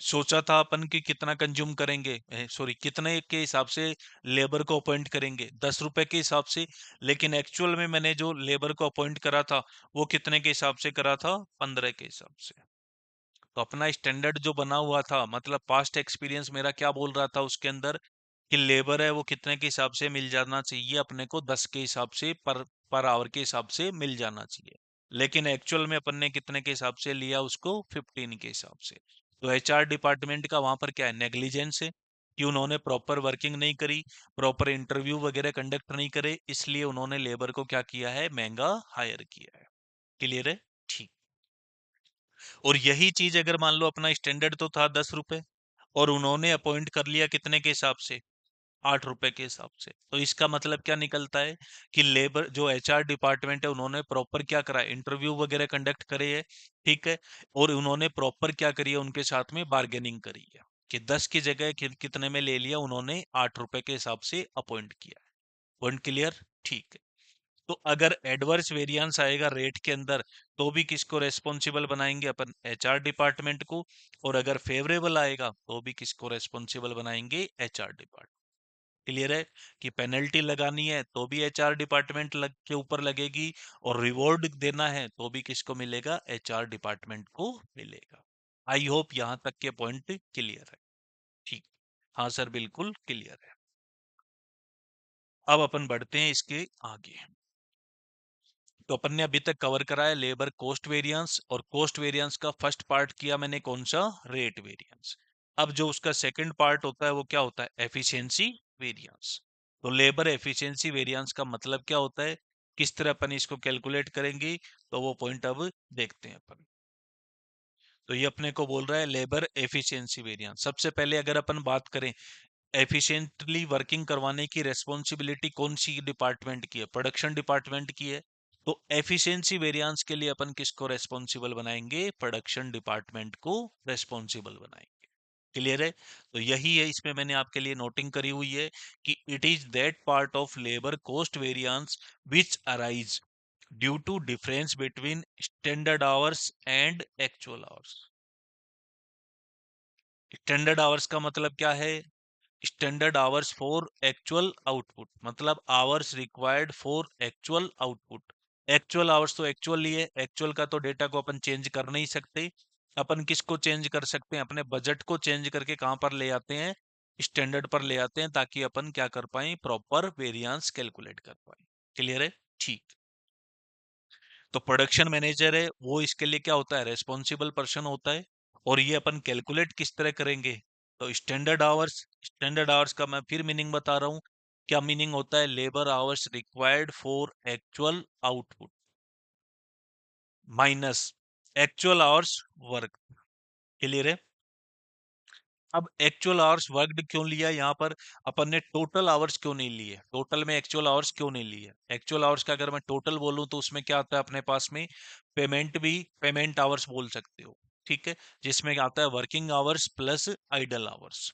सोचा था अपन कि कितना कंज्यूम करेंगे, सॉरी कितने के हिसाब से लेबर को अपॉइंट करेंगे, 10 रुपए के हिसाब से। लेकिन एक्चुअल में मैंने जो लेबर को अपॉइंट करा था वो कितने के हिसाब से करा था? 15 के हिसाब से। तो अपना स्टैंडर्ड जो बना हुआ था, मतलब पास्ट एक्सपीरियंस मेरा क्या बोल रहा था उसके अंदर, कि लेबर है वो कितने के हिसाब से मिल जाना चाहिए अपने को? 10 के हिसाब से, पर आवर के हिसाब से मिल जाना चाहिए। लेकिन एक्चुअल में अपन ने कितने के हिसाब से लिया उसको? 15 के हिसाब से। तो एचआर डिपार्टमेंट का वहां पर क्या है? नेग्लिजेंस है कि उन्होंने प्रॉपर वर्किंग नहीं करी, प्रॉपर इंटरव्यू वगैरह कंडक्ट नहीं करे, इसलिए उन्होंने लेबर को क्या किया है? महंगा हायर किया है। क्लियर है? ठीक। और यही चीज अगर मान लो अपना स्टैंडर्ड तो था 10 रुपए, और उन्होंने अपॉइंट कर लिया कितने के हिसाब से? 8 रुपए के हिसाब से। तो इसका मतलब क्या निकलता है? कि लेबर जो एचआर डिपार्टमेंट है उन्होंने प्रॉपर क्या करा? इंटरव्यू वगैरह कंडक्ट करे है, ठीक है। और उन्होंने प्रॉपर क्या करी है? उनके साथ में बार्गेनिंग करी है कि 10 की जगह कितने में ले लिया? उन्होंने 8 रुपए के हिसाब से अपॉइंट किया है। Point clear? ठीक है। तो अगर एडवर्स वेरिएंस आएगा रेट के अंदर, तो भी किसको रेस्पॉन्सिबल बनाएंगे? अपन एचआर डिपार्टमेंट को। और अगर फेवरेबल आएगा तो भी किसको रेस्पॉन्सिबल बनाएंगे? HR department. क्लियर है? कि पेनल्टी लगानी है तो भी एचआर डिपार्टमेंट के ऊपर लगेगी, और रिवॉर्ड देना है तो भी किसको मिलेगा? एचआर डिपार्टमेंट को मिलेगा। आई होप यहां तक के पॉइंट क्लियर है। ठीक। हाँ सर, बिल्कुल क्लियर है। अब अपन बढ़ते हैं इसके आगे। तो अपन ने अभी तक कवर करा है लेबर कॉस्ट वेरिएंस, और कॉस्ट वेरिएंस का फर्स्ट पार्ट किया मैंने कौन सा? Rate variance. अब जो उसका सेकंड पार्ट होता है वो क्या होता है? Efficiency variance. तो लेबर एफिशिएंसी वेरिएंस का मतलब क्या होता है, किस तरह अपन इसको कैलकुलेट करेंगे, तो वो पॉइंट अब देखते हैं अपन। तो ये अपने को बोल रहा है लेबर एफिशिएंसी वेरिएंस। सबसे पहले अगर अपन बात करें, एफिशिएंटली वर्किंग करवाने की रेस्पॉन्सिबिलिटी कौन सी डिपार्टमेंट की है? प्रोडक्शन डिपार्टमेंट की है। तो एफिशिएंसी वेरिएंस के लिए अपन किसको रेस्पॉन्सिबल बनाएंगे? प्रोडक्शन डिपार्टमेंट को रेस्पॉन्सिबल बनाएंगे। क्लियर है? तो यही है, इसमें मैंने आपके लिए नोटिंग करी हुई है कि it is that part of labour cost variance which arise due to difference between standard hours and actual hours. Standard hours का मतलब क्या है? Standard hours for actual output, मतलब hours required for actual output. Actual hours तो actual ही है, actual का तो डेटा को अपन चेंज कर नहीं सकते। अपन किसको चेंज कर सकते हैं? अपने बजट को चेंज करके कहां पर ले आते हैं? स्टैंडर्ड पर ले आते हैं, ताकि अपन क्या कर पाए? प्रॉपर वेरिएंस कैलकुलेट कर पाए। क्लियर है? ठीक। तो प्रोडक्शन मैनेजर है वो इसके लिए क्या होता है? रेस्पॉन्सिबल पर्सन होता है। और ये अपन कैलकुलेट किस तरह करेंगे? तो स्टैंडर्ड आवर्स का मैं फिर मीनिंग बता रहा हूँ। क्या मीनिंग होता है? Labour hours required for actual output minus actual hours work. Clear है? अब एक्चुअल आवर्स वर्कड क्यों लिया यहाँ पर? अपन ने टोटल आवर्स क्यों नहीं लिए? टोटल में एक्चुअल आवर्स क्यों नहीं लिए? एक्चुअल आवर्स का अगर मैं टोटल बोलूं तो उसमें क्या आता है अपने पास में? पेमेंट आवर्स बोल सकते हो, ठीक है। जिसमें आता है working hours plus idle hours.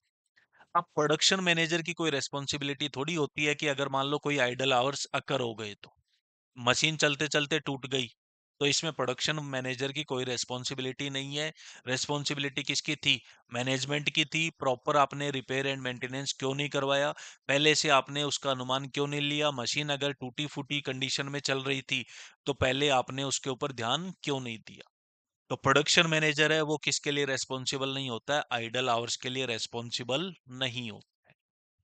अब प्रोडक्शन मैनेजर की कोई रेस्पॉन्सिबिलिटी थोड़ी होती है कि अगर मान लो कोई आइडल आवर्स अकर हो गए, तो मशीन चलते चलते टूट गई, तो इसमें प्रोडक्शन मैनेजर की कोई रेस्पॉन्सिबिलिटी नहीं है। रेस्पॉन्सिबिलिटी किसकी थी? मैनेजमेंट की थी। प्रॉपर आपने रिपेयर एंड मेंटेनेंस क्यों नहीं करवाया? पहले से आपने उसका अनुमान क्यों नहीं लिया? मशीन अगर टूटी फूटी कंडीशन में चल रही थी तो पहले आपने उसके ऊपर ध्यान क्यों नहीं दिया? तो प्रोडक्शन मैनेजर है वो किसके लिए रेस्पॉन्सिबल नहीं होता है? आइडल आवर्स के लिए रेस्पॉन्सिबल नहीं होता।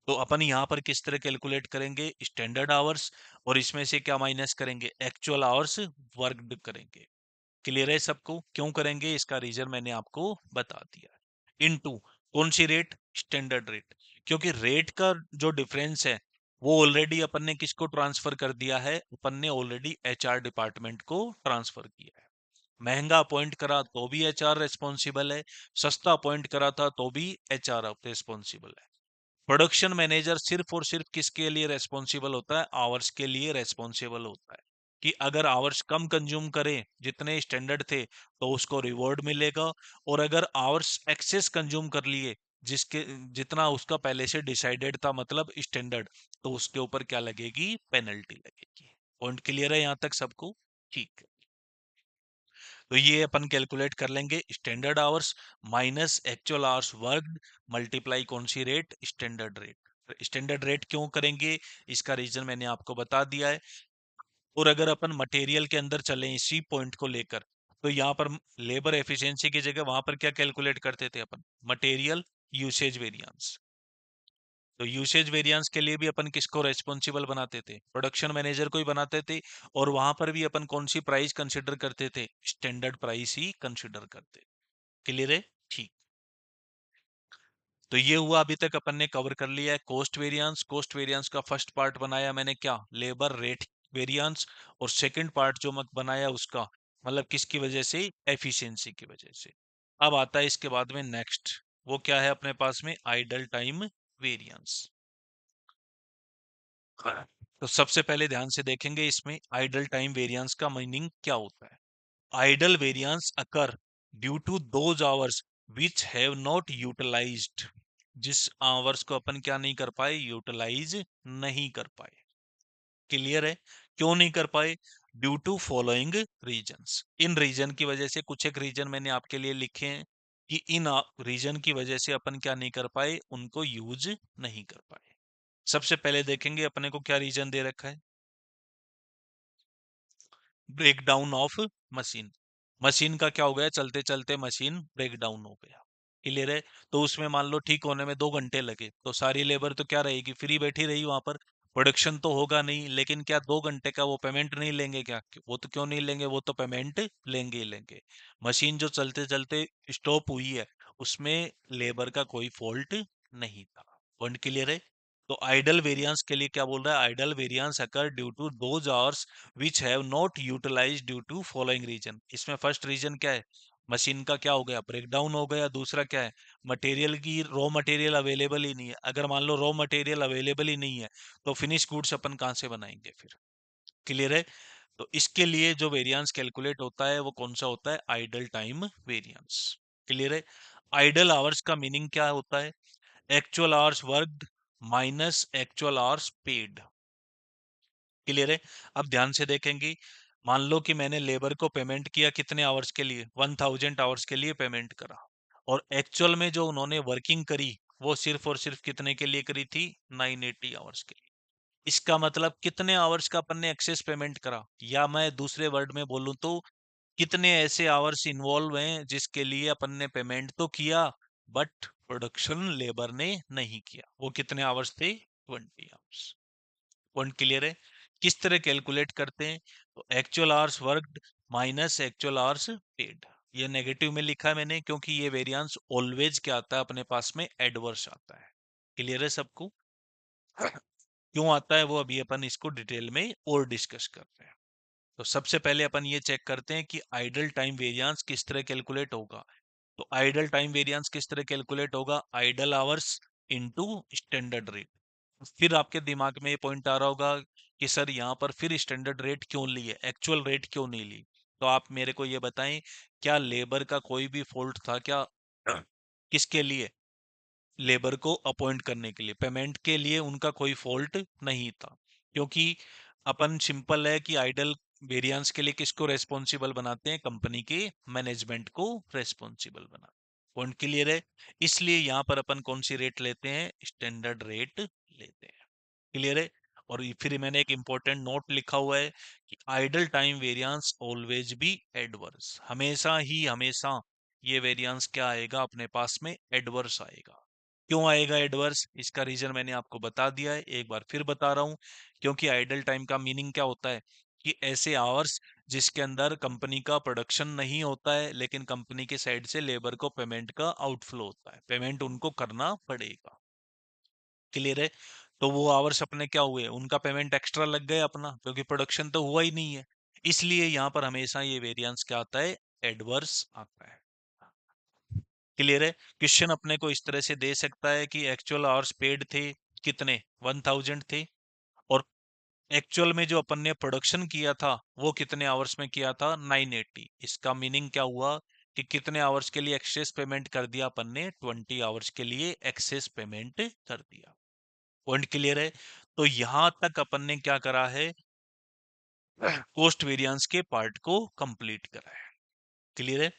तो अपन यहाँ पर किस तरह कैलकुलेट करेंगे? स्टैंडर्ड आवर्स, और इसमें से क्या माइनस करेंगे? एक्चुअल आवर्स वर्कड करेंगे। क्लियर है सबको? क्यों करेंगे इसका रीजन मैंने आपको बता दिया। इनटू कौन सी रेट? Standard rate. क्योंकि रेट का जो डिफरेंस है वो ऑलरेडी अपन ने किसको ट्रांसफर कर दिया है? अपन ने ऑलरेडी एचआर डिपार्टमेंट को ट्रांसफर किया है। महंगा अपॉइंट करा तो भी एचआर रेस्पॉन्सिबल है, सस्ता अपॉइंट करा था तो भी एचआर रेस्पॉन्सिबल है। प्रोडक्शन मैनेजर सिर्फ और सिर्फ किसके लिए रेस्पॉन्सिबल होता है? आवर्स के लिए रेस्पॉन्सिबल होता है कि अगर आवर्स कम कंज्यूम करे जितने स्टैंडर्ड थे तो उसको रिवॉर्ड मिलेगा, और अगर आवर्स एक्सेस कंज्यूम कर लिए जिसके जितना उसका पहले से डिसाइडेड था, मतलब स्टैंडर्ड, तो उसके ऊपर क्या लगेगी? पेनल्टी लगेगी। पॉइंट क्लियर है यहाँ तक सबको? ठीक है। तो ये अपन कैलकुलेट कर लेंगे, standard hours minus actual hours worked multiply कौन सी रेट? Standard rate. स्टैंडर्ड रेट क्यों करेंगे, इसका रीजन मैंने आपको बता दिया है। और अगर अपन मटेरियल के अंदर चलें इसी पॉइंट को लेकर, तो यहाँ पर लेबर एफिशिएंसी की जगह वहां पर क्या कैलकुलेट करते थे अपन? Material usage variance. तो यूसेज वेरिएंस के लिए भी अपन किसको रेस्पॉन्सिबल बनाते थे? प्रोडक्शन मैनेजर को ही बनाते थे। और वहां पर भी अपन कौन सी प्राइस कंसिडर करते थे? स्टैंडर्ड प्राइस ही कंसिडर करते। क्लियर है? ठीक। तो ये हुआ, अभी तक अपन ने कवर कर लिया है कॉस्ट वेरिएंस। कॉस्ट वेरिएंस का फर्स्ट पार्ट बनाया मैंने क्या? Labour rate variance. और सेकंड पार्ट जो मैं बनाया उसका मतलब किसकी वजह से? एफिशिएंसी की वजह से। अब आता है इसके बाद में नेक्स्ट, वो क्या है अपने पास में? Idle time variance. तो सबसे पहले ध्यान से देखेंगे इसमें आइडल टाइम वेरिएंस का मीनिंग क्या होता है। Idle variance occur due to those hours which have not utilized, जिस आवर्स को अपन क्या नहीं कर पाए? यूटिलाइज नहीं कर पाए। क्लियर है? क्यों नहीं कर पाए? Due to following reasons. इन रीजन की वजह से, कुछ एक रीजन मैंने आपके लिए लिखे हैं कि इन रीजन की वजह से अपन क्या नहीं कर पाए? उनको यूज नहीं कर पाए। सबसे पहले देखेंगे अपने को क्या रीजन दे रखा है। Break down of machine. Machine का क्या हो गया? चलते चलते मशीन ब्रेक डाउन हो गया। क्लियर है? तो उसमें मान लो ठीक होने में 2 घंटे लगे, तो सारी लेबर तो क्या रहेगी? फ्री बैठी रही वहां पर। प्रोडक्शन तो होगा नहीं, लेकिन क्या 2 घंटे का वो पेमेंट नहीं लेंगे क्या? वो तो क्यों नहीं लेंगे, वो तो पेमेंट लेंगे ही लेंगे। मशीन जो चलते चलते स्टॉप हुई है, उसमें लेबर का कोई फॉल्ट नहीं था। पॉइंट क्लियर है? तो आइडल वेरिएंस के लिए क्या बोल रहा है? Idle variance occur due to those hours which have not utilized due to following reason। इसमें फर्स्ट रीजन क्या है? मशीन का क्या हो गया? ब्रेकडाउन हो गया। दूसरा क्या है? मटेरियल की रॉ मटेरियल अवेलेबल ही नहीं है। अगर मान लो रॉ मटेरियल अवेलेबल ही नहीं है, तो फिनिश गुड्स अपन कहाँ से बनाएंगे फिर? क्लियर है? तो इसके लिए जो वेरिएंस कैलकुलेट होता है वो कौन सा होता है? Idol time variance. क्लियर है? आइडल आवर्स का मीनिंग क्या होता है? Actual hours worked minus actual hours paid. Clear है? अब ध्यान से देखेंगे, मान लो कि मैंने लेबर को पेमेंट किया कितने आवर्स के लिए? 1000 आवर्स के लिए पेमेंट करा। और एक्चुअल में जो उन्होंने वर्किंग करी वो सिर्फ और सिर्फ कितने के लिए करी थी? 980 आवर्स के लिए। इसका मतलब कितने आवर्स का अपन ने एक्सेस पेमेंट करा? या मैं दूसरे वर्ड में बोलूं तो कितने ऐसे आवर्स इन्वॉल्व हैं जिसके लिए अपन ने पेमेंट तो किया, बट प्रोडक्शन लेबर ने नहीं किया? वो कितने आवर्स थे? 20 आवर्स। पॉइंट क्लियर है? किस तरह कैलकुलेट करते हैं? तो actual hours worked minus actual hours paid. ये नेगेटिव में लिखा है मैंने क्योंकि ये वेरिएंस ऑलवेज क्या आता है अपने पास में? एडवर्स आता है। क्लियर है सबको? क्यों आता है वो अभी अपन इसको डिटेल में और डिस्कस करते हैं। तो सबसे पहले अपन ये चेक करते हैं कि आइडल टाइम वेरिएंस किस तरह कैलकुलेट होगा। तो आइडल टाइम वेरिएंस किस तरह कैलकुलेट होगा? Idle hours into standard rate. फिर आपके दिमाग में ये पॉइंट आ रहा होगा कि सर यहाँ पर फिर स्टैंडर्ड रेट क्यों ली है, एक्चुअल रेट क्यों नहीं ली? तो आप मेरे को ये बताएं, क्या लेबर का कोई भी फॉल्ट था क्या? किसके लिए? लेबर को अपॉइंट करने के लिए, पेमेंट के लिए उनका कोई फॉल्ट नहीं था। क्योंकि अपन सिंपल है कि आइडल वेरिएंस के लिए किसको रेस्पॉन्सिबल बनाते हैं? कंपनी के मैनेजमेंट को रेस्पॉन्सिबल बना। पॉइंट क्लियर है? इसलिए यहाँ पर अपन कौन सी रेट लेते हैं? स्टैंडर्ड रेट लेते हैं। क्लियर है? और फिर मैंने एक इंपॉर्टेंट नोट लिखा हुआ है कि idol time variance always be adverse. हमेशा ही हमेशा ये वेरिएंस क्या आएगा अपने पास में? एडवर्स आएगा। क्यों आएगा एडवर्स? इसका रीजन मैंने आपको बता दिया है, एक बार फिर बता रहा हूं। क्योंकि आइडल टाइम का मीनिंग क्या होता है? कि ऐसे आवर्स जिसके अंदर कंपनी का प्रोडक्शन नहीं होता है, लेकिन कंपनी के साइड से लेबर को पेमेंट का आउटफ्लो होता है, पेमेंट उनको करना पड़ेगा। क्लियर है? तो वो आवर्स अपने क्या हुए? उनका पेमेंट एक्स्ट्रा लग गया अपना, क्योंकि प्रोडक्शन तो हुआ ही नहीं है। इसलिए यहाँ पर हमेशा ये वेरिएंस क्या आता है? एडवर्स आता है। क्लियर है? क्वेश्चन अपने को इस तरह से दे सकता है कि एक्चुअल आवर्स पेड थे कितने, 1000 थे, और एक्चुअल में जो अपन ने प्रोडक्शन किया था वो कितने आवर्स में किया था, 980। इसका मीनिंग क्या हुआ कि कितने आवर्स के लिए एक्सेस पेमेंट कर दिया अपन ने, 20 आवर्स के लिए एक्सेस पेमेंट कर दिया। पॉइंट क्लियर है? तो यहां तक अपन ने क्या करा है, कोस्ट वेरिएंस के पार्ट को कंप्लीट करा है। क्लियर है?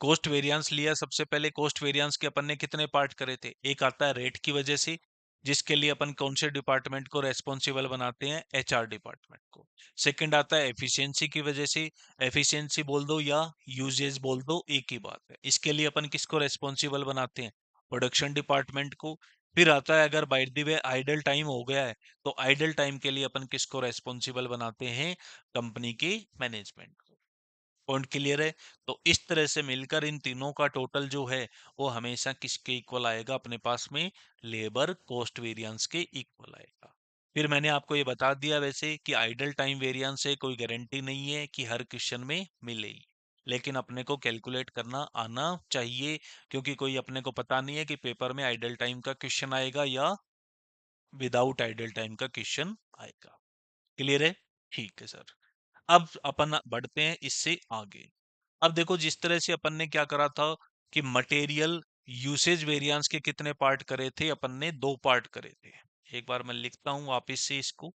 कोस्ट वेरिएंस लिया, सबसे पहले कोस्ट वेरिएंस के अपन ने कितने पार्ट करे थे, एक आता है रेट की वजह से, जिसके लिए अपन कौन से डिपार्टमेंट को रेस्पॉन्सिबल बनाते हैं, एचआर डिपार्टमेंट को। सेकंड आता है एफिशिएंसी की वजह से, एफिशिएंसी बोल दो या यूजेज बोल दो, एक ही बात है। इसके लिए अपन किसको रेस्पॉन्सिबल बनाते हैं, प्रोडक्शन डिपार्टमेंट को। फिर आता है अगर by the way idle time हो गया है, तो आइडल टाइम के लिए अपन किसको रेस्पॉन्सिबल बनाते हैं, कंपनी के मैनेजमेंट को। पॉइंट क्लियर है? तो इस तरह से मिलकर इन तीनों का टोटल जो है वो हमेशा किसके इक्वल आएगा अपने पास में, लेबर कॉस्ट वेरिएंस के इक्वल आएगा। फिर मैंने आपको ये बता दिया वैसे कि आइडल टाइम वेरिएंस से कोई गारंटी नहीं है कि हर क्वेश्चन में मिलेगी, लेकिन अपने को कैलकुलेट करना आना चाहिए, क्योंकि कोई अपने को पता नहीं है कि पेपर में आइडल टाइम का क्वेश्चन आएगा या विदाउट आइडल टाइम का क्वेश्चन आएगा। क्लियर है? ठीक है सर। अब अपन बढ़ते हैं इससे आगे। अब देखो जिस तरह से अपन ने क्या करा था कि मटेरियल यूसेज वेरिएंस के कितने पार्ट करे थे, अपन ने 2 पार्ट करे थे। एक बार मैं लिखता हूं वापस से इसको।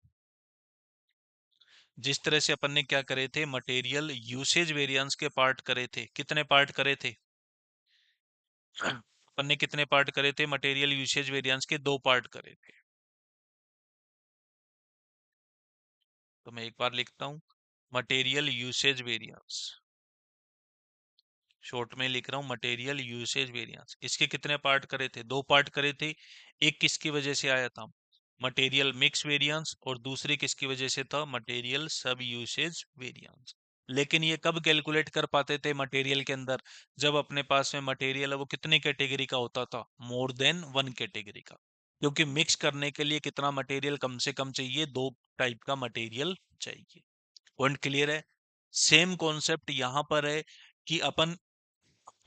जिस तरह से अपन ने क्या करे थे, मटेरियल यूसेज वेरिएंस के पार्ट करे थे, कितने पार्ट करे थे, अपन ने कितने पार्ट करे थे, मटेरियल यूसेज वेरिएंस के 2 पार्ट करे थे। तो मैं एक बार लिखता हूं, मटेरियल यूसेज वेरिएंस, शॉर्ट में लिख रहा हूँ, मटेरियल यूसेज वेरिएंस। इसके कितने पार्ट करे थे, 2 पार्ट करे थे। एक किसकी वजह से आया था, मटेरियल मिक्स वेरिएंस, और दूसरी किसकी वजह से था, मटेरियल सब यूसेज वेरिएंस। लेकिन ये कब कैलकुलेट कर पाते थे मटेरियल के अंदर, जब अपने पास में मटेरियल है वो कितने कैटेगरी का होता था, मोर देन 1 कैटेगरी का। क्योंकि मिक्स करने के लिए कितना मटेरियल कम से कम चाहिए, 2 टाइप का मटेरियल चाहिए। पॉइंट क्लियर है? सेम कॉन्सेप्ट यहां पर है कि अपन,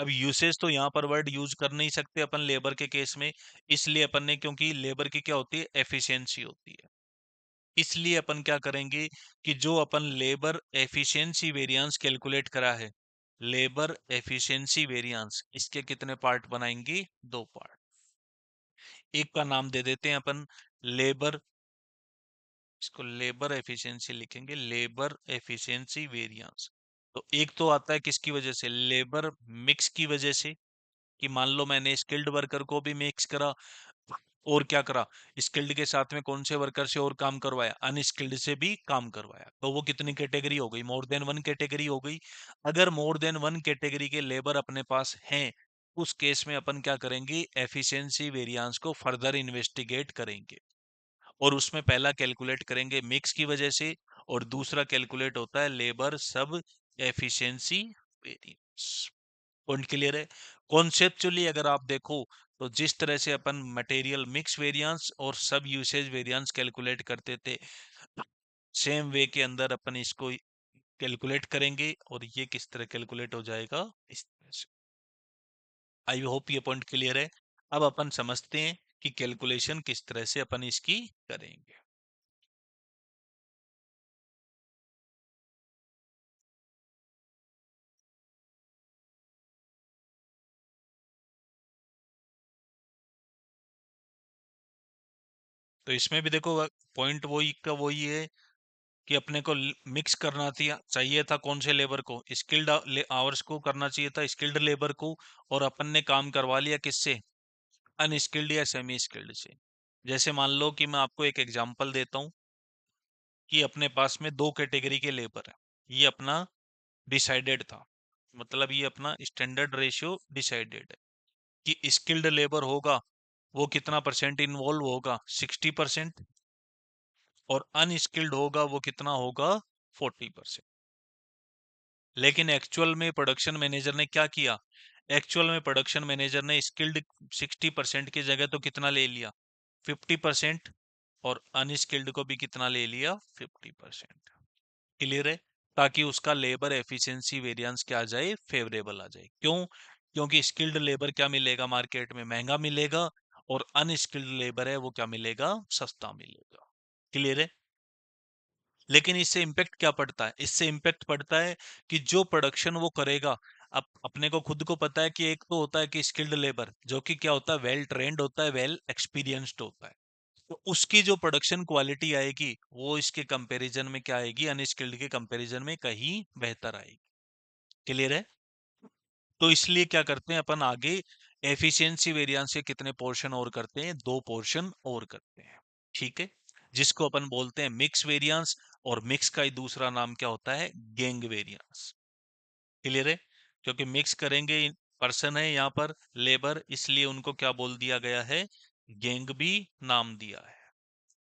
अब यूसेज तो यहाँ पर वर्ड यूज कर नहीं सकते अपन लेबर के केस में, इसलिए अपन ने, क्योंकि लेबर की क्या होती है, एफिशिएंसी होती है, इसलिए अपन क्या करेंगे कि जो अपन लेबर एफिशिएंसी वेरिएंस कैलकुलेट करा है, लेबर एफिशिएंसी वेरिएंस, इसके कितने पार्ट बनाएंगे, 2 पार्ट। एक का नाम दे देते हैं अपन लेबर, इसको लेबर एफिशिएंसी लिखेंगे, लेबर एफिशिएंसी वेरिएंस। तो एक तो आता है किसकी वजह से, लेबर मिक्स की वजह से, कि मान लो मैंने स्किल्ड वर्कर को भी मिक्स करा, और क्या करा, स्किल्ड के साथ में कौन से वर्कर से और काम करवाया, अनस्किल्ड से भी काम करवाया, तो वो कितनी कैटेगरी हो गई, मोर देन 1 कैटेगरी हो गई। अगर मोर देन 1 कैटेगरी के लेबर अपने पास हैं, उस केस में अपन क्या करेंगे, एफिशिएंसी वेरिएंस को फर्दर इन्वेस्टिगेट करेंगे, और उसमें पहला कैलकुलेट करेंगे मिक्स की वजह से, और दूसरा कैलकुलेट होता है लेबर सब एफिशिएंसी वेरिएंस। पॉइंट क्लियर है? कॉन्सेप्चुअली अगर आप देखो, तो जिस तरह से अपन मटेरियल मिक्स वेरिएंस और सब यूसेज वेरिएंस कैलकुलेट करते थे, सेम वे के अंदर अपन इसको कैलकुलेट करेंगे, और ये किस तरह कैलकुलेट हो जाएगा, इस तरह से। आई होप ये पॉइंट क्लियर है। अब अपन समझते हैं कि कैलकुलेशन किस तरह से अपन इसकी करेंगे। तो इसमें भी देखो पॉइंट वही का वही है कि अपने को मिक्स करना चाहिए था कौन से लेबर को, स्किल्ड आवर्स को करना चाहिए था, स्किल्ड लेबर को, और अपन ने काम करवा लिया किससे, अनस्किल्ड या सेमी स्किल्ड से। जैसे मान लो कि मैं आपको एक एग्जांपल देता हूँ कि अपने पास में 2 कैटेगरी के लेबर है, ये अपना डिसाइडेड था, मतलब ये अपना स्टैंडर्ड रेशियो डिसाइडेड है कि स्किल्ड लेबर होगा वो कितना परसेंट इन्वॉल्व होगा, 60%, और अनस्किल्ड होगा वो कितना होगा, 40%। लेकिन एक्चुअल में प्रोडक्शन मैनेजर ने क्या किया, एक्चुअल में प्रोडक्शन मैनेजर ने स्किल्ड 60% की जगह तो कितना ले लिया, 50%, और अनस्किल्ड को भी कितना ले लिया, 50%। क्लियर है? ताकि उसका लेबर एफिशिएंसी वेरिएंस क्या आ जाए, फेवरेबल आ जाए। क्यों? क्योंकि स्किल्ड लेबर क्या मिलेगा मार्केट में, महंगा मिलेगा, और अनस्किल्ड लेबर है वो क्या मिलेगा, सस्ता मिलेगा। क्लियर है? लेकिन इससे इम्पैक्ट क्या पड़ता है, इससे इम्पैक्ट पड़ता है कि जो प्रोडक्शन वो करेगा, अब अपने को खुद को पता है कि एक तो होता है कि स्किल्ड लेबर जो कि क्या होता है, वेल ट्रेंड होता है, वेल एक्सपीरियंस्ड होता है, तो उसकी जो प्रोडक्शन क्वालिटी आएगी वो इसके कंपैरिजन में क्या आएगी, अनस्किल्ड के कंपैरिजन में कहीं बेहतर आएगी। क्लियर है? तो इसलिए क्या करते हैं अपन आगे, एफिशिएंसी वेरिएंस के कितने पोर्शन और करते हैं, 2 पोर्शन और करते हैं। ठीक है, जिसको अपन बोलते हैं मिक्स वेरिएंस, और मिक्स का ही दूसरा नाम क्या होता है, गैंग वेरिएंस। क्लियर है? क्योंकि मिक्स करेंगे, पर्सन है यहाँ पर लेबर, इसलिए उनको क्या बोल दिया गया है, गैंग भी नाम दिया है।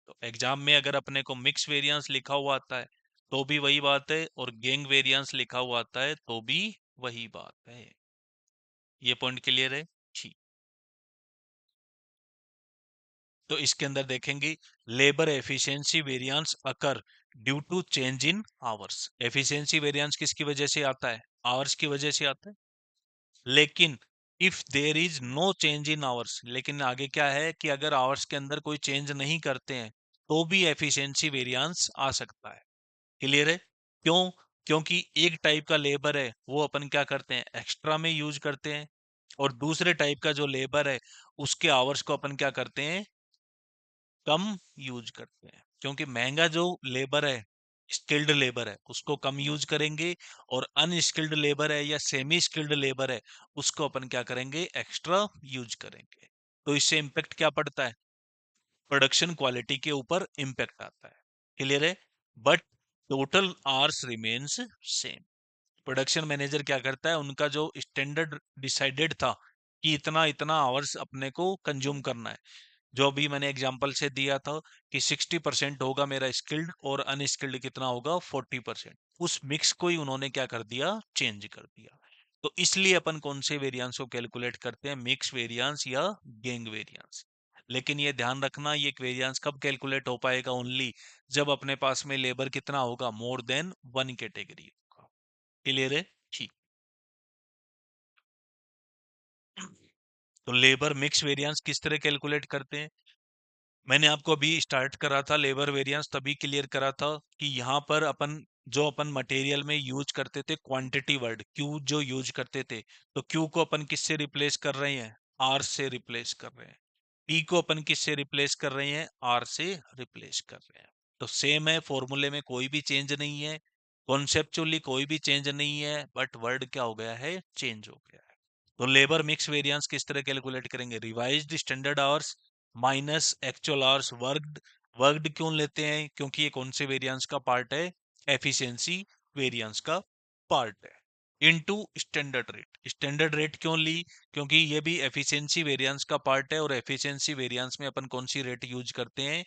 तो एग्जाम में अगर अपने को मिक्स वेरिएंस लिखा हुआ आता है तो भी वही बात है, और गैंग वेरिएंस लिखा हुआ आता है तो भी वही बात है। ये पॉइंट क्लियर है? ठीक। तो इसके अंदर देखेंगे, labour efficiency variance occur due to change in hours. Efficiency variance किसकी वजह से आता है, आवर्स की वजह से आता है। लेकिन if there is no change in hours, लेकिन आगे क्या है कि अगर आवर्स के अंदर कोई चेंज नहीं करते हैं तो भी एफिशिएंसी वेरिएंस आ सकता है। क्लियर है? क्यों? क्योंकि एक टाइप का लेबर है वो अपन क्या करते हैं, एक्स्ट्रा में यूज करते हैं, और दूसरे टाइप का जो लेबर है उसके आवर्स को अपन क्या करते हैं, कम यूज करते हैं। क्योंकि महंगा जो लेबर है, स्किल्ड लेबर है, उसको कम यूज करेंगे, और अनस्किल्ड लेबर है या सेमी स्किल्ड लेबर है उसको अपन क्या करेंगे, एक्स्ट्रा यूज करेंगे। तो इससे इम्पेक्ट क्या पड़ता है, प्रोडक्शन क्वालिटी के ऊपर इम्पेक्ट आता है। क्लियर है? But total hours remains same. Production manager क्या करता है, उनका जो स्टैंडर्ड डिसाइडेड था कि इतना इतना आवर्स अपने को कंज्यूम करना है, जो अभी मैंने एग्जांपल से दिया था कि 60% होगा मेरा स्किल्ड और अनस्किल्ड कितना होगा, 40%, उस मिक्स को ही उन्होंने क्या कर दिया, चेंज कर दिया। तो इसलिए अपन कौन से वेरिएंस को कैलकुलेट करते हैं, मिक्स वेरिएंस या गैंग वेरिएंस। लेकिन ये ध्यान रखना, ये वेरिएंस कब कैलकुलेट हो पाएगा, ओनली जब अपने पास में लेबर कितना होगा, more than one category. Clear है? ठीक। तो लेबर मिक्स वेरिएंस किस तरह कैलकुलेट करते हैं, मैंने आपको अभी स्टार्ट करा था लेबर वेरिएंस, तभी क्लियर करा था कि यहाँ पर अपन जो अपन मटेरियल में यूज करते थे क्वांटिटी वर्ड क्यू जो यूज करते थे, तो क्यू को अपन किससे रिप्लेस कर रहे हैं, आर से रिप्लेस कर रहे हैं। पी को अपन किससे रिप्लेस कर रहे हैं, आर से रिप्लेस कर रहे हैं। तो सेम है, फॉर्मूले में कोई भी चेंज नहीं है, कॉन्सेप्चुअली कोई भी चेंज नहीं है, बट वर्ड क्या हो गया है, चेंज हो गया है। तो लेबर मिक्स वेरिएंस किस तरह कैलकुलेट करेंगे, revised standard hours minus actual hours worked. Worked क्यों लेते हैं, क्योंकि ये कौन से वेरिएंस का पार्ट है, एफिशिएंसी वेरिएंस का पार्ट है, into standard rate. Standard rate क्यों ली, क्योंकि ये भी एफिशिएंसी वेरिएंस का पार्ट है, और एफिशिएंसी वेरिएंस में अपन कौन सी रेट यूज करते हैं,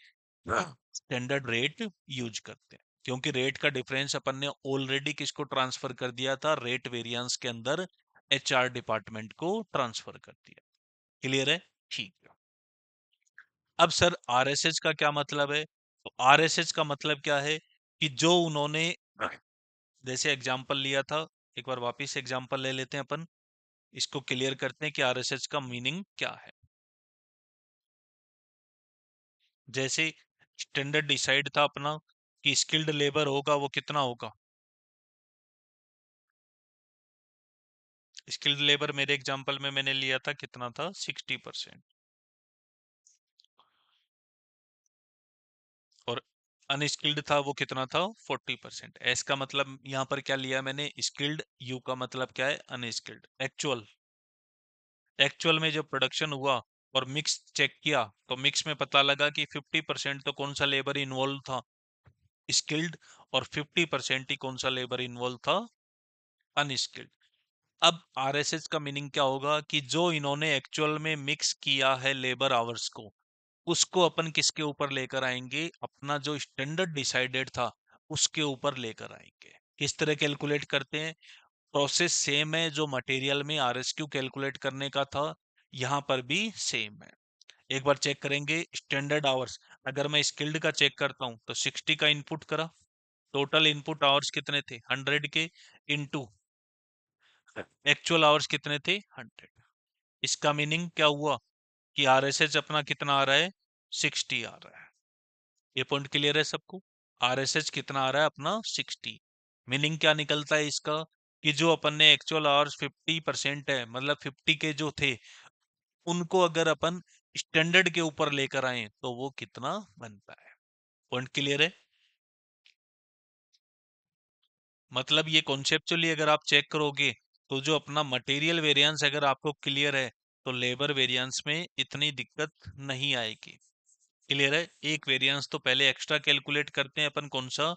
स्टैंडर्ड रेट यूज करते हैं। क्योंकि रेट का डिफरेंस अपन ने ऑलरेडी किसको ट्रांसफर कर दिया था, रेट वेरिएंस के अंदर एचआर डिपार्टमेंट को ट्रांसफर कर दिया। क्लियर है? ठीक है। अब सर आरएसएच का क्या मतलब है, तो आरएसएच का मतलब क्या है कि जो उन्होंने जैसे एग्जांपल लिया था, एक बार वापस एग्जांपल ले लेते हैं अपन, इसको क्लियर करते हैं कि आरएसएच का मीनिंग क्या है। जैसे स्टैंडर्ड डिसाइड था अपना कि स्किल्ड लेबर होगा वो कितना होगा, स्किल्ड लेबर मेरे एग्जांपल में मैंने लिया था कितना था, 60%, और अनस्किल्ड था वो कितना था, 40%। एस का मतलब यहाँ पर क्या लिया मैंने, स्किल्ड, यू का मतलब क्या है, अनस्किल्ड। एक्चुअल, एक्चुअल में जब प्रोडक्शन हुआ और मिक्स चेक किया तो मिक्स में पता लगा कि 50% तो कौन सा लेबर इन्वॉल्व था, स्किल्ड, और 50% ही कौन सा लेबर इन्वॉल्व था, अनस्किल्ड। अब आरएसएस का मीनिंग क्या होगा कि जो इन्होंने एक्चुअल में मिक्स किया है लेबर आवर्स को, उसको अपन किसके ऊपर लेकर आएंगे, अपना जो स्टैंडर्ड डिसाइडेड था उसके ऊपर लेकर आएंगे। किस तरह कैलकुलेट करते हैं, प्रोसेस सेम है, जो मटेरियल में आरएसक्यू कैलकुलेट करने का था यहाँ पर भी सेम है। एक बार चेक करेंगे स्टैंडर्ड आवर्स, अगर मैं स्किल्ड का चेक करता हूँ तो 60 का इनपुट करा, टोटल इनपुट आवर्स कितने थे, 100 के, इनटू एक्चुअल आवर्स कितने थे? 100। इसका मीनिंग क्या हुआ कि आरएसएच अपना कितना आ रहा है? 60 आ रहा है। ये पॉइंट क्लियर है सबको? आरएसएच कितना आ रहा है अपना? 60। मीनिंग क्या निकलता है इसका कि जो अपन ने एक्चुअल आवर्स 50% है, मतलब 50 के जो थे उनको अगर अपन स्टैंडर्ड के ऊपर लेकर आए तो वो कितना बनता है। पॉइंट क्लियर है? मतलब ये कॉन्सेप्चुअली अगर आप चेक करोगे तो जो अपना मटेरियल वेरिएंस अगर आपको क्लियर है तो लेबर वेरिएंस में इतनी दिक्कत नहीं आएगी। क्लियर है? एक वेरिएंस तो पहले एक्स्ट्रा कैलकुलेट करते हैं अपन, कौन सा?